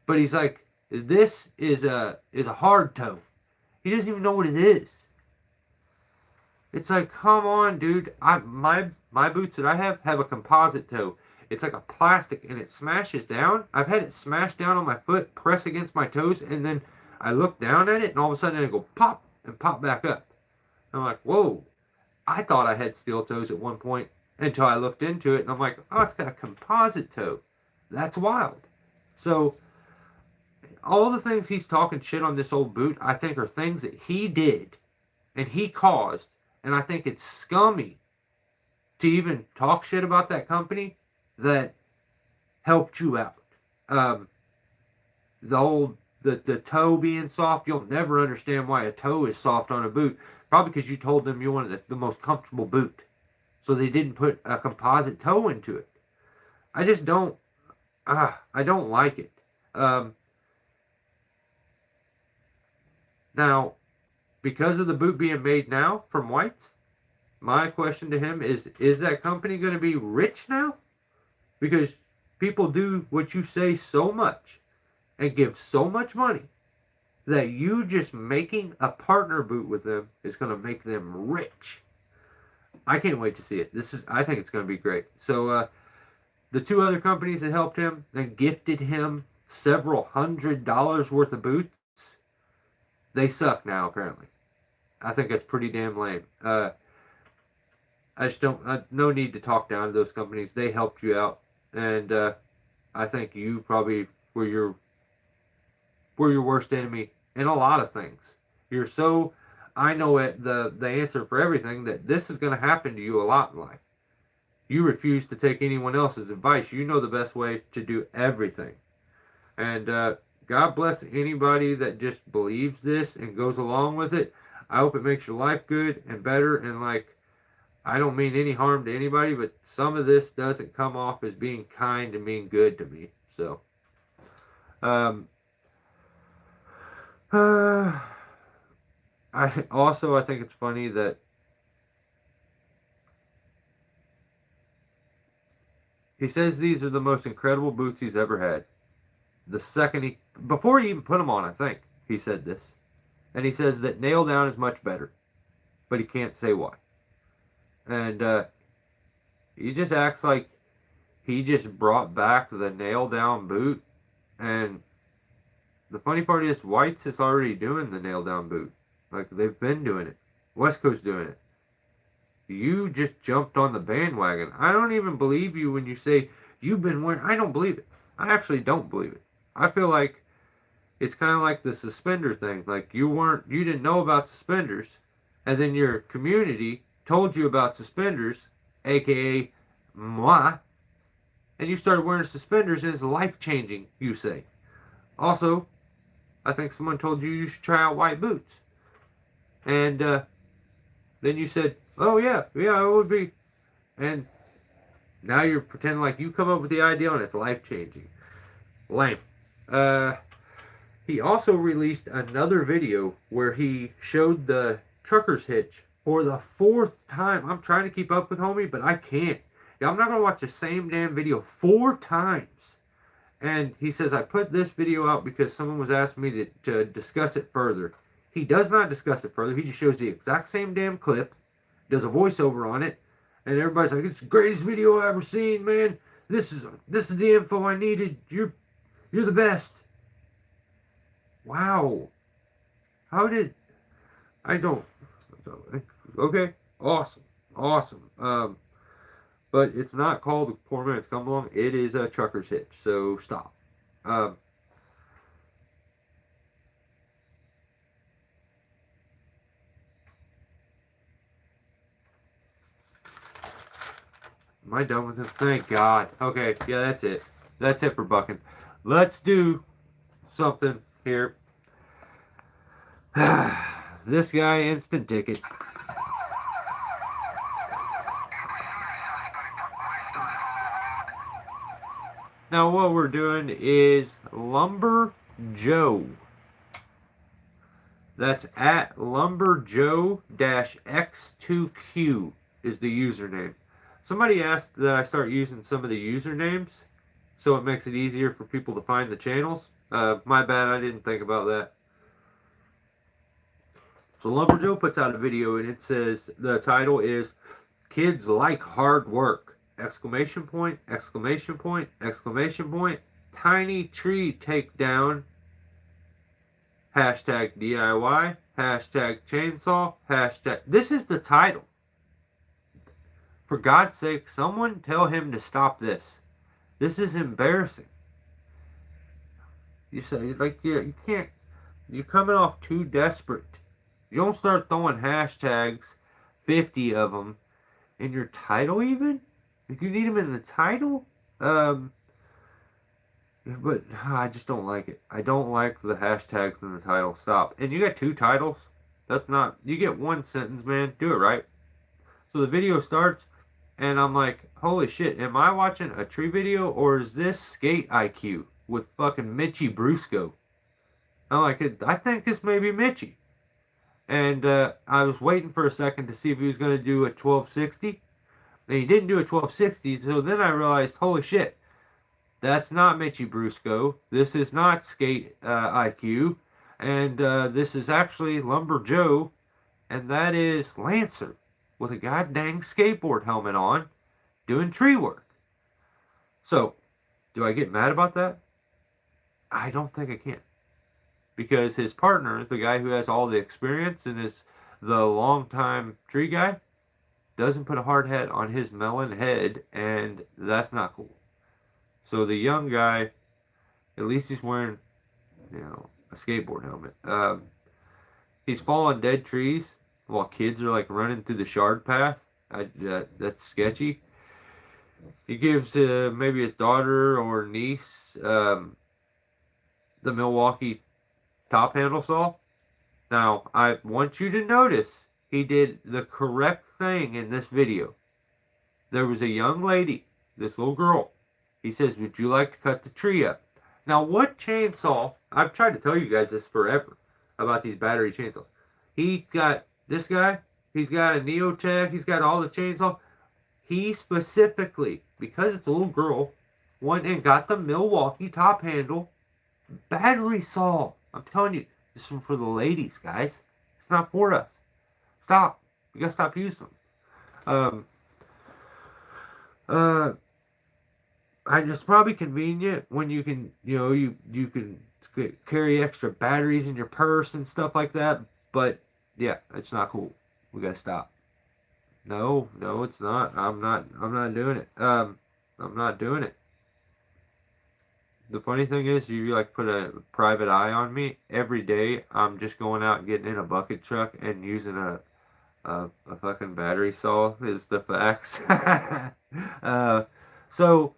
Speaker 2: But he's like, this is a hard toe. He doesn't even know what it is. It's like, come on, dude. My boots that I have a composite toe. It's like a plastic and it smashes down. I've had it smash down on my foot, press against my toes, and then I look down at it and all of a sudden it go pop and pop back up. And I'm like, whoa. I thought I had steel toes at one point until I looked into it and I'm like, oh, it's got a composite toe. That's wild. So all the things he's talking shit on this old boot, I think are things that he did and he caused, and I think it's scummy to even talk shit about that company that helped you out. Um, the toe being soft, you'll never understand why a toe is soft on a boot. Probably because you told them you wanted the most comfortable boot, so they didn't put a composite toe into it. I just don't. I don't like it. Now, because of the boot being made now from whites, my question to him is that company going to be rich now? Because people do what you say so much and give so much money that you just making a partner boot with them is going to make them rich. I can't wait to see it. I think it's going to be great. So the two other companies that helped him and gifted him several $100s worth of boots, they suck now apparently. I think that's pretty damn lame. I just don't. No need to talk down to those companies. They helped you out, and I think you probably were your worst enemy in a lot of things. You're so. I know the answer for everything that this is going to happen to you a lot in life. You refuse to take anyone else's advice. You know the best way to do everything, and God bless anybody that just believes this and goes along with it. I hope it makes your life good and better, and like. I don't mean any harm to anybody, but some of this doesn't come off as being kind and being good to me. So, um, I think it's funny that he says these are the most incredible boots he's ever had. Before he even put them on, I think he said this, and he says that nail down is much better, but he can't say why. And he just acts like he just brought back the nail down boot. And the funny part is, White's is already doing the nail down boot. Like, they've been doing it. West Coast doing it. You just jumped on the bandwagon. I don't even believe you when you say you've been wearing. I don't believe it. I actually don't believe it. I feel like it's kind of like the suspender thing. Like, you didn't know about suspenders, and then your community told you about suspenders, aka moi, and you started wearing suspenders and it's life-changing, you say. Also, I think someone told you should try out white boots. And then you said, oh yeah, it would be. And now you're pretending like you come up with the idea and it's life-changing. Lame. He also released another video where he showed the trucker's hitch for the fourth time. I'm trying to keep up with homie, but I can't. I'm not going to watch the same damn video 4 times. And he says, I put this video out because someone was asking me to discuss it further. He does not discuss it further. He just shows the exact same damn clip, does a voiceover on it, and everybody's like, it's the greatest video I've ever seen, man. This is the info I needed. You're the best. Wow. How did... I don't... Okay, awesome. But it's not called the Poor Man's Come Along. It is a trucker's hitch. So stop. Am I done with this? Thank God. Okay, yeah, that's it. That's it for bucking. Let's do something here. This guy, instant ticket. Now what we're doing is Lumber Joe. That's at lumberjoe-x2q is the username. Somebody asked that I start using some of the usernames so it makes it easier for people to find the channels. My bad, I didn't think about that. So Lumberjoe puts out a video and it says the title is "Kids Like Hard Work!" Exclamation point! Exclamation point! Exclamation point! Tiny tree takedown. Hashtag DIY. Hashtag chainsaw. Hashtag. This is the title. For God's sake, someone tell him to stop this. This is embarrassing. You say like you can't. You're coming off too desperate. You don't start throwing hashtags, 50 of them, in your title even? If you need them in the title? But I just don't like it. I don't like the hashtags in the title. Stop. And you got 2 titles? That's not... You get 1 sentence, man. Do it right. So the video starts, and I'm like, holy shit, am I watching a tree video, or is this Skate IQ with fucking Mitchie Brusco? I'm like, I think this may be Mitchie. And I was waiting for a second to see if he was going to do a 1260. And he didn't do a 1260, so then I realized, holy shit, that's not Mitchie Brusco. This is not Skate IQ. And this is actually Lumber Joe. And that is Lancer with a goddamn skateboard helmet on doing tree work. So, do I get mad about that? I don't think I can. Because his partner, the guy who has all the experience and is the longtime tree guy, doesn't put a hard hat on his melon head, and that's not cool. So the young guy, at least he's wearing, a skateboard helmet. He's falling dead trees while kids are like running through the shard path. That's sketchy. He gives maybe his daughter or niece the Milwaukee top handle saw. Now, I want you to notice he did the correct thing in this video. There was a young lady, this little girl. He says, would you like to cut the tree up? Now, what chainsaw, I've tried to tell you guys this forever about these battery chainsaws. He got, this guy, he's got a Neotech, he's got all the chainsaw. He specifically, because it's a little girl, went and got the Milwaukee top handle battery saw. I'm telling you, this is for the ladies, guys. It's not for us. Stop. You gotta stop using them. It's probably convenient when you can, you can carry extra batteries in your purse and stuff like that. But yeah, it's not cool. We gotta stop. No, it's not. I'm not doing it. I'm not doing it. The funny thing is, you like put a private eye on me. Every day, I'm just going out and getting in a bucket truck and using a fucking battery saw is the facts. So,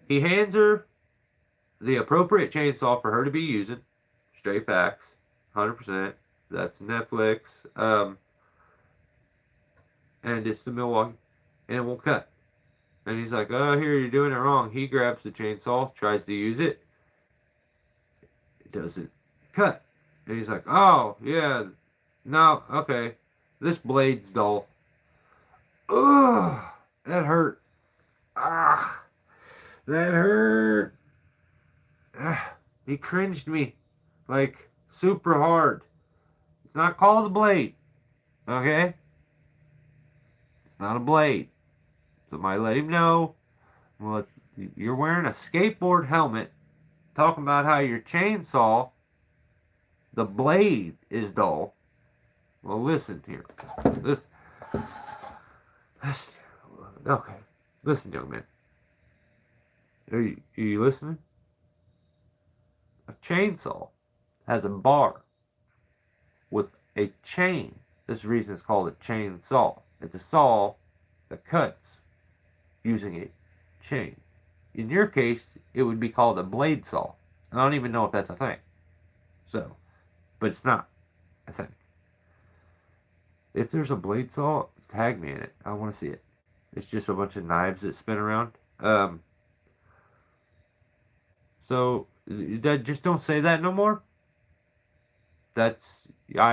Speaker 2: he hands her the appropriate chainsaw for her to be using. Straight facts. 100%. That's Netflix. And it's the Milwaukee. And it won't cut. And he's like, oh, here, you're doing it wrong. He grabs the chainsaw, tries to use it. It doesn't cut. And he's like, oh, yeah. No, okay. This blade's dull. Ugh, that hurt. Ah, that hurt. Ah, he cringed me. Like, super hard. It's not called a blade. Okay? It's not a blade. Somebody let him know. Well, you're wearing a skateboard helmet, talking about how your chainsaw, the blade is dull. Well, listen here. Listen. Okay. Listen, young man. Are you listening? A chainsaw has a bar with a chain. This is the reason it's called a chainsaw. It's a saw that cuts using a chain. In your case, it would be called a blade saw. I don't even know if that's a thing. So, but it's not a thing. If there's a blade saw, tag me in it. I want to see it. It's just a bunch of knives that spin around. So just don't say that no more. I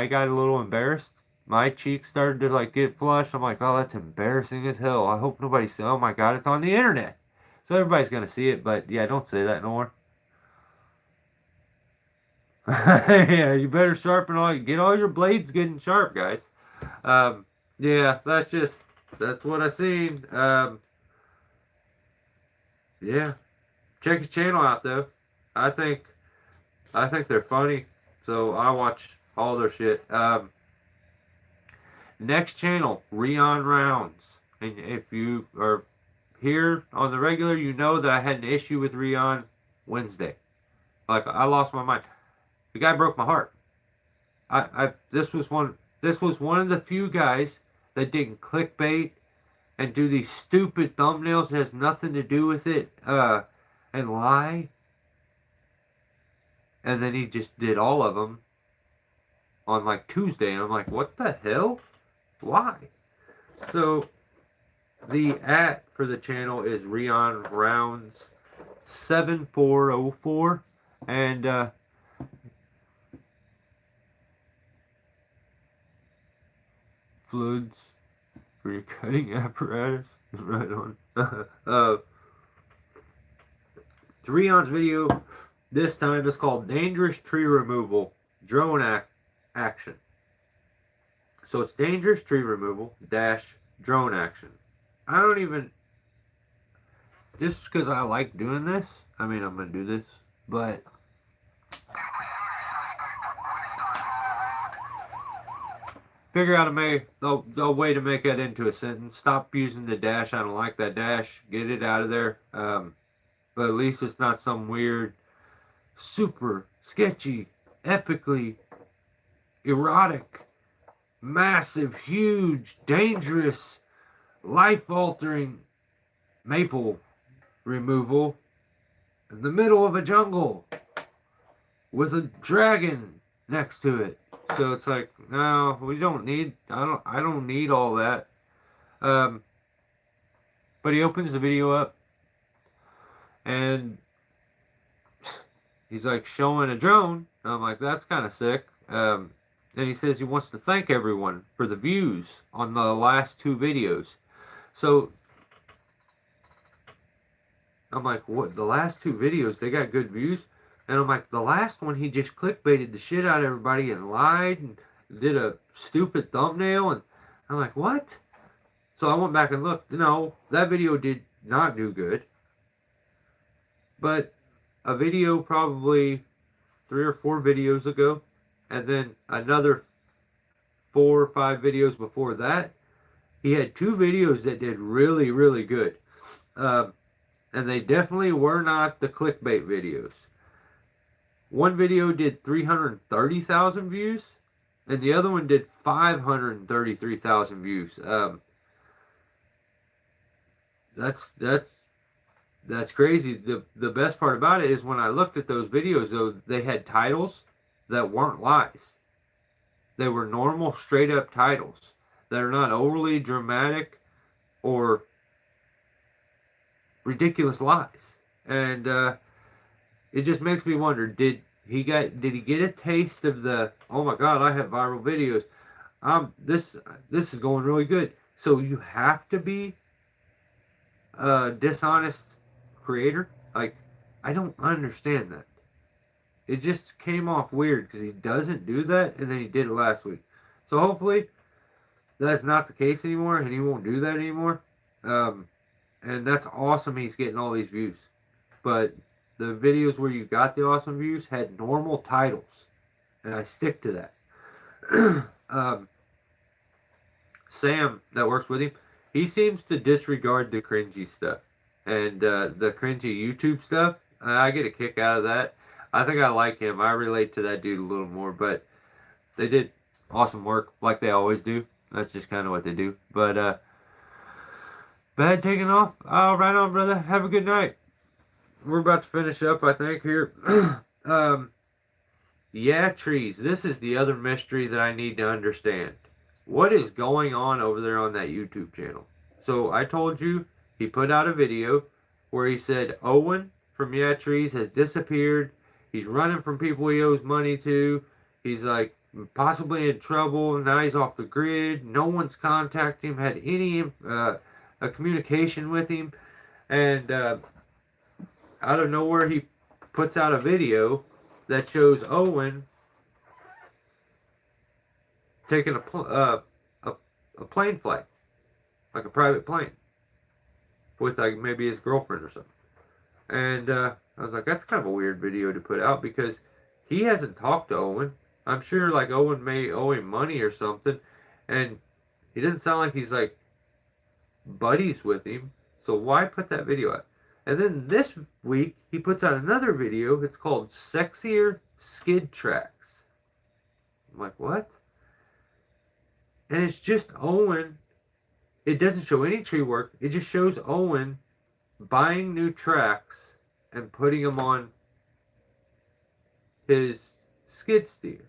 Speaker 2: got a little embarrassed. My cheeks started to like get flushed. I'm like, oh, that's embarrassing as hell. I hope nobody sees. Oh my god, it's on the internet, so everybody's gonna see it. But yeah, don't say that no more. Yeah, you better sharpen get all your blades getting sharp, guys. Yeah, that's what I seen. Yeah, check his channel out though. I think they're funny, so I watch all their shit. Next channel, Rion Rounds, and if you are here on the regular, you know that I had an issue with Rion Wednesday. Like I lost my mind. The guy broke my heart. This was one of the few guys that didn't clickbait and do these stupid thumbnails that has nothing to do with it, and lie. And then he just did all of them on like Tuesday, and I'm like, what the hell? Why? So the @ for the channel is Rion Rounds 7404, and floods for your cutting apparatus. Right on. Rion's video this time is called Dangerous Tree Removal Drone Action. So it's dangerous tree removal dash drone action. I don't even, just because I like doing this, I mean, I'm going to do this, but figure out a way to make that into a sentence. Stop using the dash. I don't like that dash. Get it out of there. But at least it's not some weird, super sketchy, epically erotic, massive, huge, dangerous, life-altering maple removal in the middle of a jungle with a dragon next to it. So it's like, no, we don't need, I don't need all that. But he opens the video up and he's like showing a drone. And I'm like, that's kind of sick. And he says he wants to thank everyone for the views on the last 2 videos. So I'm like, what? The last 2 videos, they got good views? And I'm like, the last one, he just clickbaited the shit out of everybody and lied and did a stupid thumbnail. And I'm like, what? So I went back and looked. No, that video did not do good. But a video probably 3 or 4 videos ago, and then another 4 or 5 videos before that, he had 2 videos that did really, really good. And they definitely were not the clickbait videos. One video did 330,000 views, and the other one did 533,000 views. That's crazy. The best part about it is when I looked at those videos, though, they had titles that weren't lies. They were normal, straight up titles that are not overly dramatic or ridiculous lies. And it just makes me wonder, did he get a taste of the, oh my god, I have viral videos, this is going really good, so you have to be a dishonest creator? Like, I don't understand that. It just came off weird because he doesn't do that, and then he did it last week. So hopefully that's not the case anymore, and he won't do that anymore. And that's awesome, he's getting all these views. But the videos where you got the awesome views had normal titles, and I stick to that. Sam, that works with him, he seems to disregard the cringy stuff. And the cringy YouTube stuff, I get a kick out of that. I think I like him. I relate to that dude a little more. But they did awesome work, like they always do. That's just kind of what they do. But bad taking off. Right on, brother. Have a good night. We're about to finish up, I think, here. Yeah, trees. This is the other mystery that I need to understand. What is going on over there on that YouTube channel? So I told you he put out a video where he said Owen from Yeah Trees has disappeared. He's running from people he owes money to. He's like possibly in trouble. Now he's off the grid. No one's contacted him, had any a communication with him. And out of nowhere, he puts out a video that shows Owen taking a plane flight, like a private plane, with like maybe his girlfriend or something. And I was like, that's kind of a weird video to put out because he hasn't talked to Owen. I'm sure like Owen may owe him money or something, and he doesn't sound like he's like buddies with him. So why put that video out? And then this week he puts out another video. It's called Sexier Skid Tracks. I'm like, what? And it's just Owen. It doesn't show any tree work. It just shows Owen buying new tracks and putting them on his skid steer.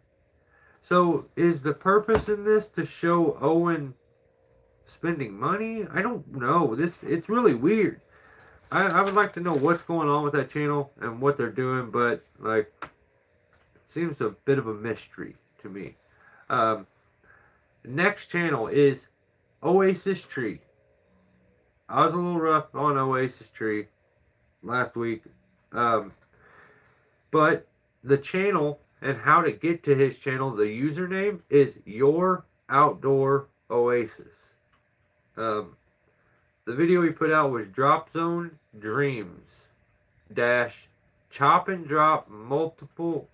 Speaker 2: So is the purpose in this to show Owen spending money? I don't know. It's really weird. I would like to know what's going on with that channel and what they're doing, but like it seems a bit of a mystery to me. Next channel is Oasis Tree. I was a little rough on Oasis Tree last week, but the channel and how to get to his channel, the username is Your Outdoor Oasis. The video he put out was Drop Zone Dreams dash chop and drop multiple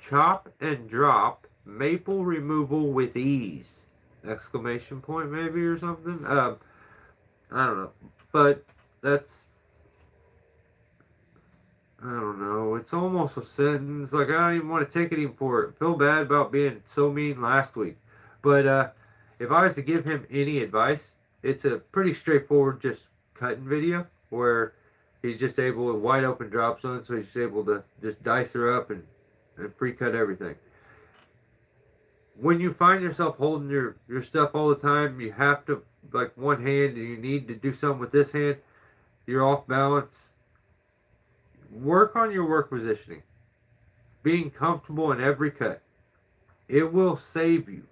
Speaker 2: chop and drop maple removal with ease, exclamation point maybe or something. I don't know, but that's, I don't know, it's almost a sentence. Like I don't even want to take him for it. Feel bad about being so mean last week, but if I was to give him any advice, it's a pretty straightforward, just cutting video where he's just able to wide open drop zone, so he's able to just dice her up and free cut everything. When you find yourself holding your stuff all the time, you have to, like one hand, and you need to do something with this hand, you're off balance. Work on your work positioning. Being comfortable in every cut. It will save you.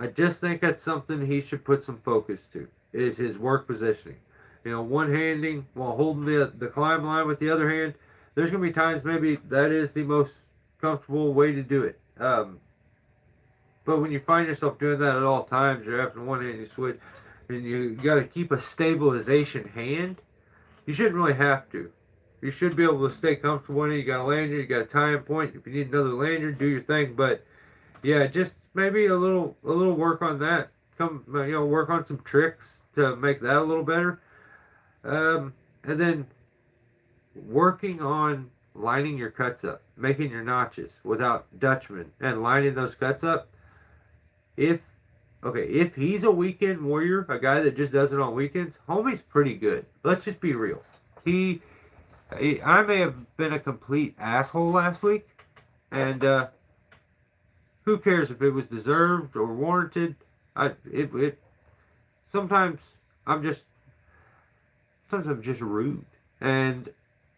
Speaker 2: I just think that's something he should put some focus to, is his work positioning. You know, one-handing while holding the climb line with the other hand. There's going to be times maybe that is the most comfortable way to do it. But when you find yourself doing that at all times, you're having one hand you switch, and you got to keep a stabilization hand, you shouldn't really have to. You should be able to stay comfortable in it. You got a lanyard, you got a tie-in point. If you need another lanyard, do your thing. But yeah, just maybe a little work on that. Work on some tricks to make that a little better. And then working on lining your cuts up, making your notches without Dutchman, and lining those cuts up. If he's a weekend warrior, a guy that just does it on weekends, homie's pretty good. Let's just be real. I may have been a complete asshole last week, and who cares if it was deserved or warranted? Sometimes I'm just rude, and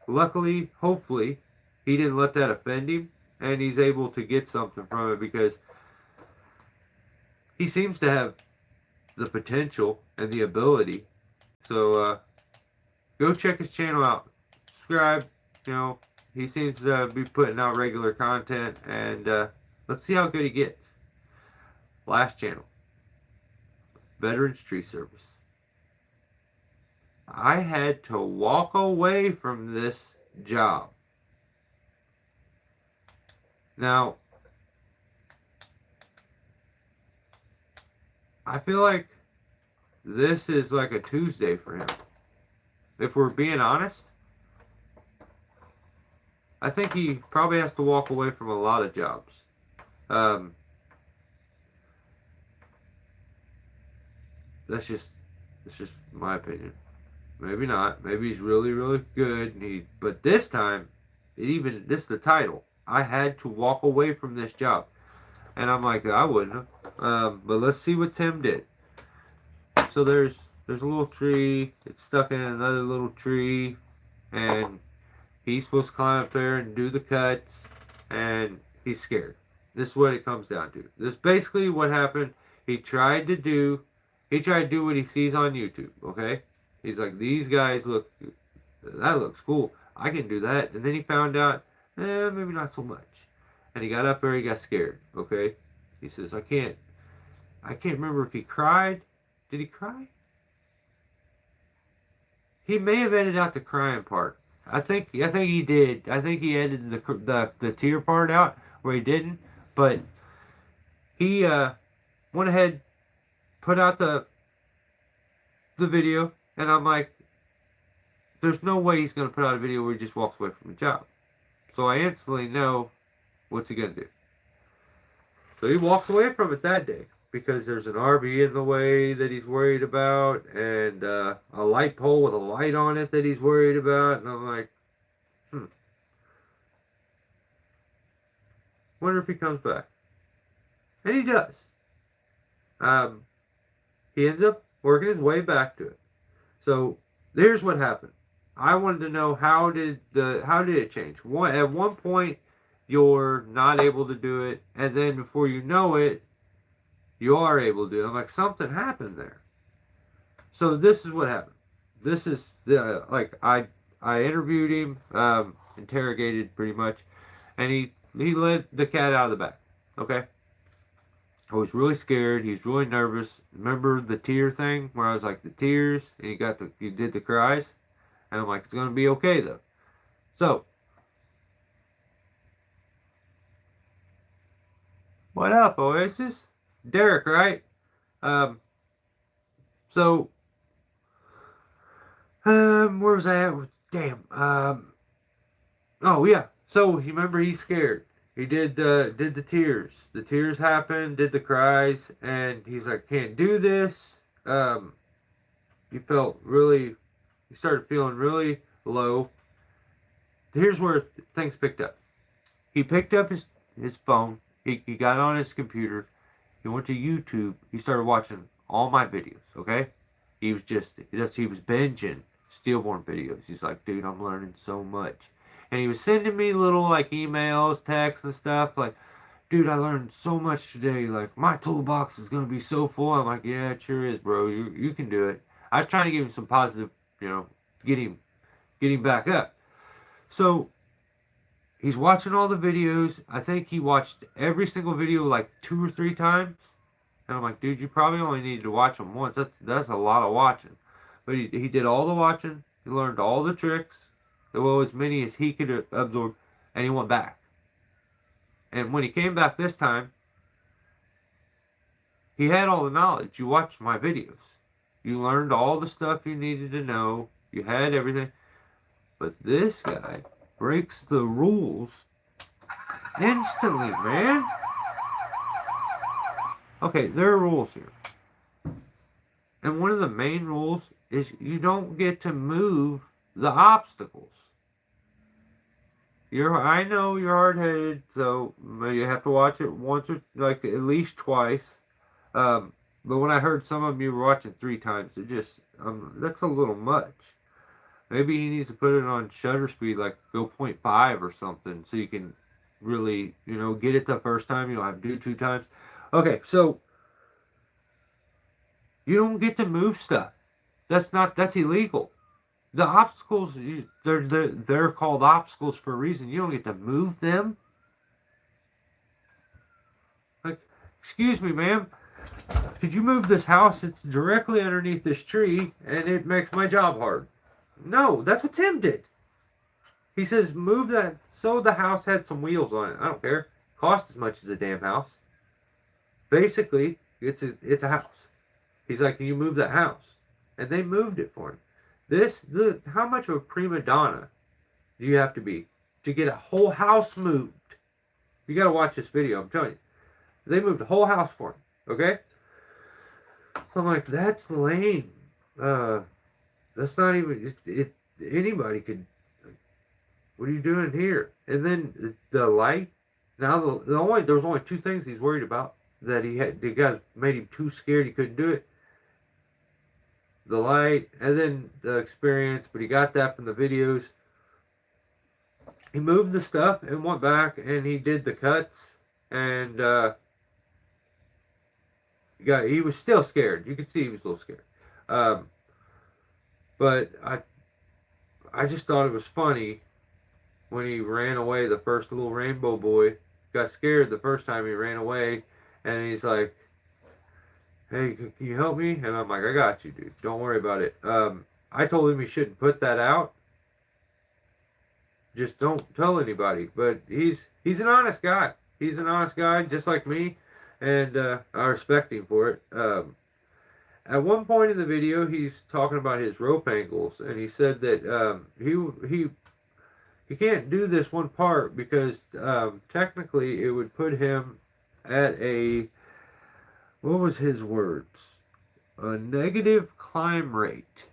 Speaker 2: luckily, hopefully, he didn't let that offend him, and he's able to get something from it because he seems to have the potential and the ability. So go check his channel out. Subscribe. You know, he seems to be putting out regular content, and let's see how good he gets. Last channel, Veterans Tree Service. I had to walk away from this job. Now, I feel like this is like a Tuesday for him. If we're being honest, I think he probably has to walk away from a lot of jobs. that's just my opinion. Maybe not. Maybe he's really, really good. But this time, this is the title. I had to walk away from this job, and I'm like, I wouldn't have. But let's see what Tim did. So there's a little tree. It's stuck in another little tree, and he's supposed to climb up there and do the cuts, and he's scared. This is what it comes down to. This is basically what happened. He tried to do what he sees on YouTube. Okay, he's like, these guys that looks cool. I can do that. And then he found out, maybe not so much. And he got up there. He got scared. Okay, he says, I can't remember if he cried. Did he cry? He may have edited out the crying part. I think he did. I think he edited the tear part out where he didn't. But he went ahead, put out the video, and I'm like, there's no way he's gonna put out a video where he just walks away from the job. So I instantly know what's he gonna do. So he walks away from it that day because there's an RV in the way that he's worried about, and a light pole with a light on it that he's worried about, and I'm like, wonder if he comes back. And he does. He ends up working his way back to it. So here's what happened. I wanted to know how did it change? At one point you're not able to do it, and then before you know it, you are able to do it. I'm like, something happened there. So this is what happened. This is I interviewed him, interrogated pretty much, and he let the cat out of the bag. Okay. I was really scared. He was really nervous. Remember the tear thing where I was like, the tears, and he did the cries, and I'm like, it's gonna be okay though. So, what up, Oasis? Derek, right? So, where was I at? Damn. Oh yeah. So you remember he's scared. He did the tears. The tears happened, did the cries, and he's like, can't do this. He started feeling really low. Here's where things picked up. He picked up his phone. He got on his computer. He went to YouTube. He started watching all my videos. Okay, he was binging stillborn videos. He's like, dude, I'm learning so much. And he was sending me little like emails, texts, and stuff like, dude, I learned so much today. Like, my toolbox is gonna be so full. I'm like, yeah, it sure is, bro. You can do it. I was trying to give him some positive, get him back up. So he's watching all the videos. I think he watched every single video like 2 or 3 times. And I'm like, dude, you probably only needed to watch them once. That's a lot of watching. But he did all the watching. He learned all the tricks. Well, as many as he could absorb, and he went back. And when he came back this time, he had all the knowledge. You watched my videos. You learned all the stuff you needed to know. You had everything. But this guy breaks the rules instantly, man. Okay, there are rules here. And one of the main rules is you don't get to move the obstacles. I know you're hard-headed, so you have to watch it once or like at least twice. But when I heard some of you were watching 3 times, it just that's a little much. Maybe he needs to put it on shutter speed, like go 0.5 or something, so you can really, get it the first time. You don't have to do 2 times. Okay, so you don't get to move stuff. That's illegal. The obstacles, they're called obstacles for a reason. You don't get to move them. Like, excuse me, ma'am. Could you move this house? It's directly underneath this tree, and it makes my job hard. No, that's what Tim did. He says, move that so the house had some wheels on it. I don't care. Cost as much as a damn house. Basically, it's a house. He's like, can you move that house? And they moved it for him. How much of a prima donna do you have to be to get a whole house moved? You got to watch this video, I'm telling you. They moved the whole house for him, okay? So I'm like, that's lame. That's not even, anybody could, like, what are you doing here? And then the light, now there was only two things he's worried about that they made him too scared he couldn't do it. The light, and then the experience, but he got that from the videos. He moved the stuff and went back and he did the cuts, and he was still scared. You could see he was a little scared. But I just thought it was funny when he ran away. The first little rainbow boy got scared the first time he ran away, and he's like, "Hey, can you help me?" And I'm like, "I got you, dude. Don't worry about it." I told him he shouldn't put that out. Just don't tell anybody. But he's an honest guy. He's an honest guy, just like me, and I respect him for it. At one point in the video, he's talking about his rope angles, and he said that he can't do this one part because technically it would put him at a, what was his words? A negative climb rate.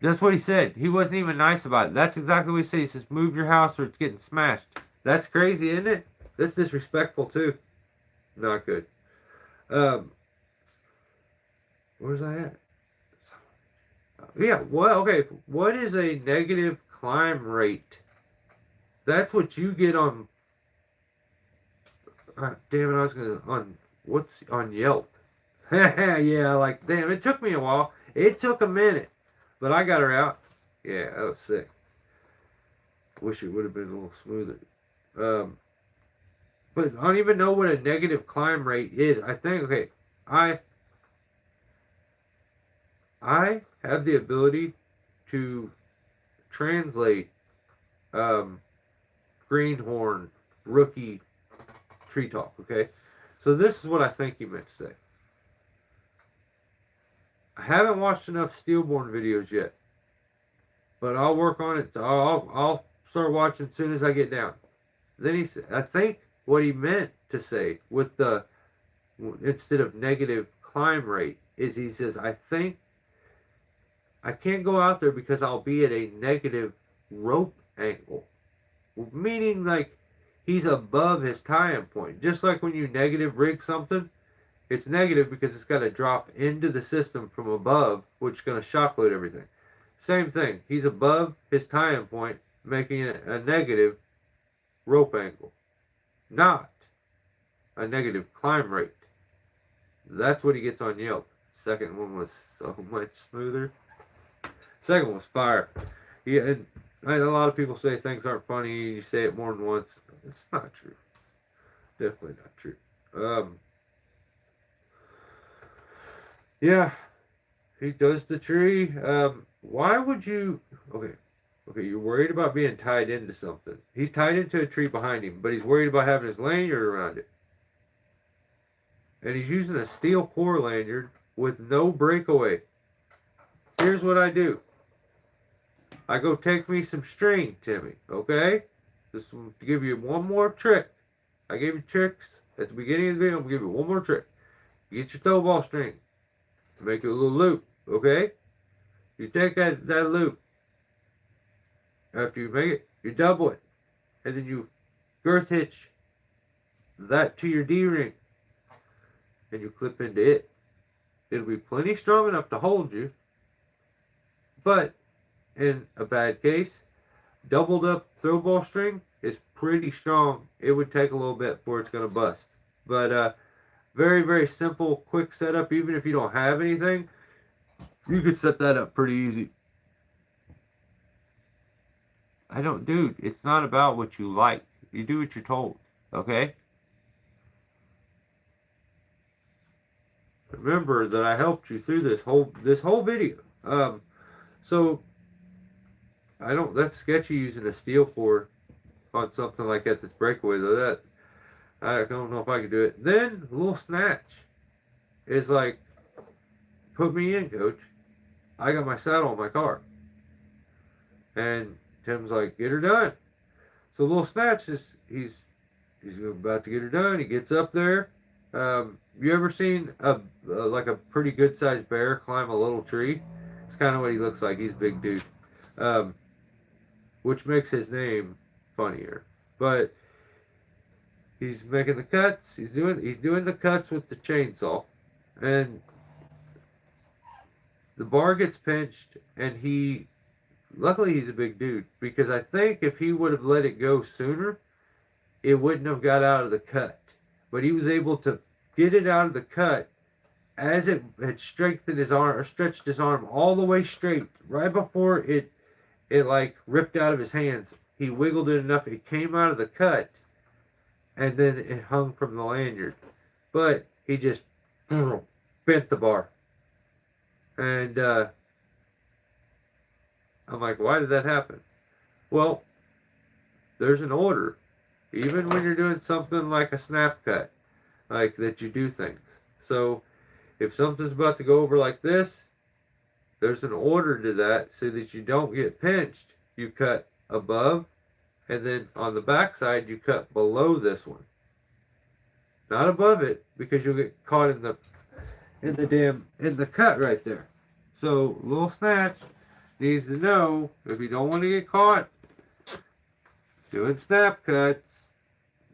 Speaker 2: That's what he said. He wasn't even nice about it. That's exactly what he said. He says, "Move your house or it's getting smashed." That's crazy, isn't it? That's disrespectful too. Not good. Where's I at? Yeah, well, okay. What is a negative climb rate? That's what you get on. Damn it, I was on Yelp. Yeah, like, damn, it took me a while. It took a minute, but I got her out. Yeah, that was sick. Wish it would have been a little smoother. But I don't even know what a negative climb rate is. I think, okay, I have the ability to translate greenhorn rookie tree talk, okay? So this is what I think he meant to say. I haven't watched enough Steelborn videos yet, but I'll work on it. I'll start watching as soon as I get down. Then he said, I think what he meant to say with the, instead of negative climb rate, is he says, I think I can't go out there because I'll be at a negative rope angle. Meaning, like, he's above his tie-in point. Just like when you negative rig something, it's negative because it's got to drop into the system from above, which is going to shock load everything. Same thing. He's above his tie-in point, making it a negative rope angle, not a negative climb rate. That's what he gets on Yelp. Second one was so much smoother. Second one was fire. Yeah, and a lot of people say things aren't funny. You say it more than once. It's not true. Definitely not true. Yeah, he does the tree. Why would you? Okay, you're worried about being tied into something. He's tied into a tree behind him, but he's worried about having his lanyard around it. And he's using a steel core lanyard with no breakaway. Here's what I do. I go take me some string, Timmy, okay? Just to give you one more trick. I gave you tricks at the beginning of the video. I'm going to give you one more trick. You get your throw ball string. Make it a little loop, okay? You take that loop. After you make it, you double it. And then you girth hitch that to your D-ring. And you clip into it. It'll be plenty strong enough to hold you. But in a bad case, doubled up throw ball string is pretty strong. It would take a little bit before it's going to bust. But very, very simple, quick setup. Even if you don't have anything, you could set that up pretty easy. Dude, it's not about what you like. You do what you're told, okay? Remember that I helped you through this whole video. So that's sketchy using a steel core on something like that that's breakaway though. That I don't know if I could do it. Then a little snatch is like, put me in, coach. I got my saddle on my car. And Tim's like, get her done. So a little snatch is, he's He's about to get her done. He gets up there. You ever seen like a pretty good sized bear climb a little tree? It's kind of what he looks like. He's a big dude, um, which makes his name funnier. But he's making the cuts. He's doing the cuts with the chainsaw, and the bar gets pinched, and luckily he's a big dude, because I think if he would have let it go sooner, it wouldn't have got out of the cut. But he was able to get it out of the cut as it had strengthened his arm, or stretched his arm all the way straight, right before it like ripped out of his hands. He wiggled it enough, it came out of the cut, and then it hung from the lanyard. But he just bent the bar. And I'm like, why did that happen? Well, there's an order. Even when you're doing something like a snap cut, like that, you do things. So if something's about to go over like this, there's an order to that, so that you don't get pinched. You cut above, and then on the back side you cut below this one. Not above it, because you'll get caught in the cut right there. So little Snatch needs to know, if you don't want to get caught doing snap cuts,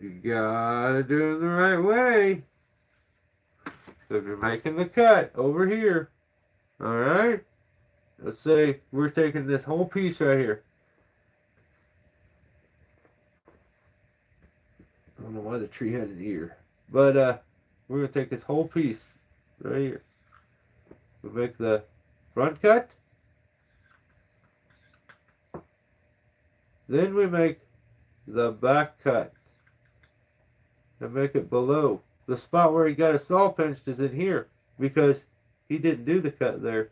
Speaker 2: you gotta do it the right way. So if you're making the cut over here, alright, let's say we're taking this whole piece right here. I don't know why the tree had an ear, but we're gonna take this whole piece right here. We make the front cut, then we make the back cut, and make it below. The spot where he got his saw pinched is in here, because he didn't do the cut there.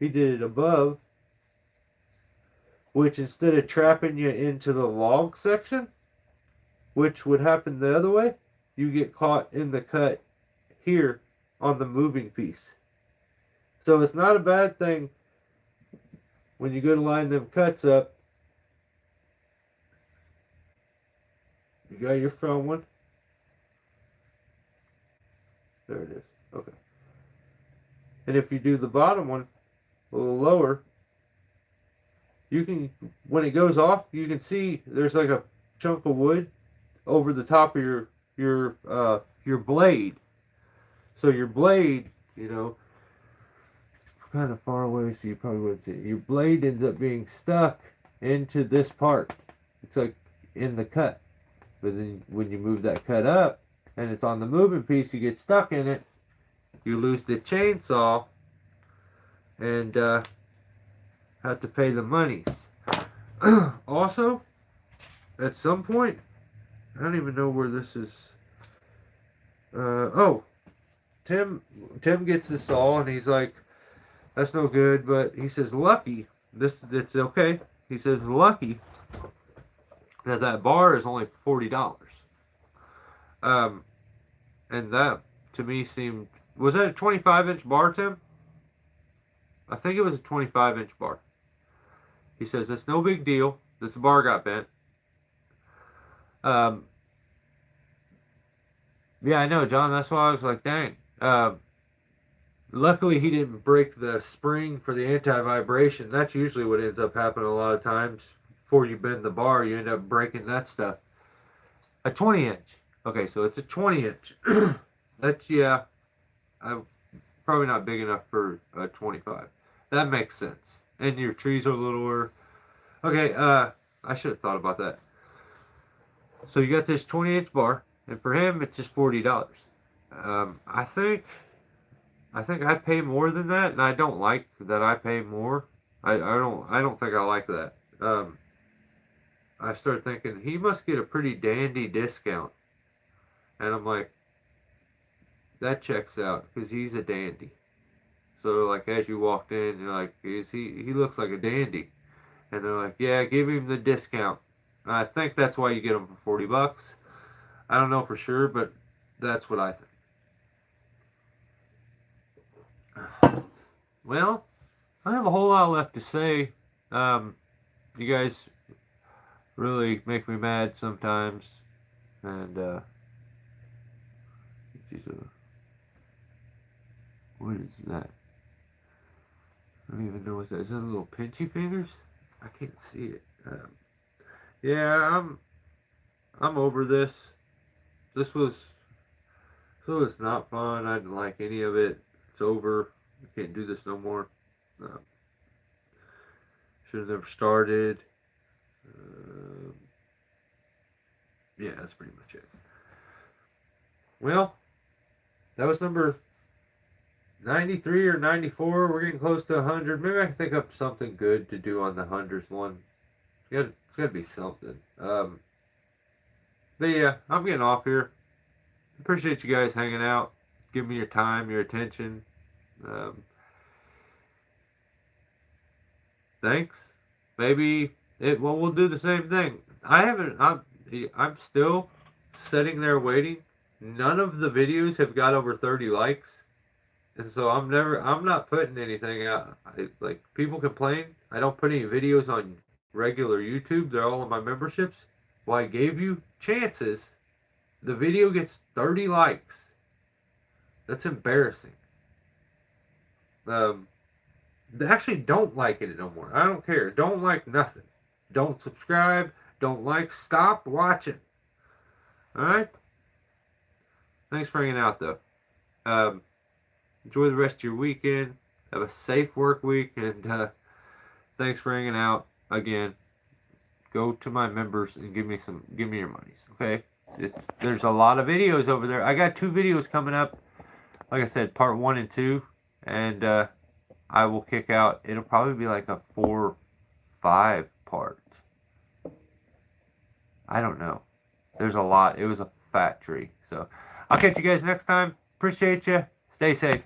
Speaker 2: He did it above, which instead of trapping you into the log section, which would happen the other way, you get caught in the cut here on the moving piece. So it's not a bad thing when you go to line them cuts up. You got your front one. There it is. Okay. And if you do the bottom one a little lower, you can, when it goes off, you can see there's like a chunk of wood over the top of your blade. So your blade, kind of far away, so you probably wouldn't see it. Your blade ends up being stuck into this part. It's like in the cut. But then when you move that cut up, and it's on the moving piece, you get stuck in it, you lose the chainsaw, and have to pay the monies. Also, at some point, I don't even know where this is. Tim gets the saw, and he's like, that's no good, but he says, lucky, it's okay. He says, lucky that bar is only $40. And that, to me, seemed, was that a 25-inch bar, Tim? I think it was a 25-inch bar. He says, it's no big deal. This bar got bent. Yeah, I know, John. That's why I was like, dang. Luckily, he didn't break the spring for the anti-vibration. That's usually what ends up happening a lot of times. Before you bend the bar, you end up breaking that stuff. A 20-inch. Okay, so it's a 20-inch. That's, yeah, I'm probably not big enough for a 25. That makes sense. And your trees are littler. Okay, I should have thought about that. So you got this 20-inch bar, and for him, it's just $40. I think I'd pay more than that, and I don't like that I pay more. I don't think I like that. I started thinking he must get a pretty dandy discount, and I'm like, that checks out, because he's a dandy. So like as you walked in, you're like, he looks like a dandy, and they're like, yeah, give him the discount. And I think that's why you get them for $40. I don't know for sure, but that's what I think. Well, I have a whole lot left to say. You guys really make me mad sometimes. And what is that? I don't even know what that is. Is that little pinchy fingers? I can't see it. Yeah, I'm over this. This was not fun. I didn't like any of it. It's over. I can't do this no more. Should have never started. Yeah, that's pretty much it. Well, that was number 93 or 94. We're getting close to 100. Maybe I can think up something good to do on the 100th one. It's got to be something. But yeah, I'm getting off here. Appreciate you guys hanging out. Give me your time, your attention. Thanks. Maybe we'll do the same thing. I'm still sitting there waiting. None of the videos have got over 30 likes. And so I'm not putting anything out. Like, people complain I don't put any videos on regular YouTube. They're all on my memberships. Well, I gave you chances. The video gets 30 likes. That's embarrassing. They actually don't like it no more. I don't care. Don't like nothing. Don't subscribe. Don't like. Stop watching. Alright? Thanks for hanging out, though. Enjoy the rest of your weekend. Have a safe work week. And thanks for hanging out again. Go to my members and give me your monies. Okay? There's a lot of videos over there. I got 2 videos coming up. Like I said, part 1 and 2. And I will kick out. It'll probably be like a 4 or 5 part. I don't know. There's a lot. It was a fat tree. So I'll catch you guys next time. Appreciate you. Stay safe.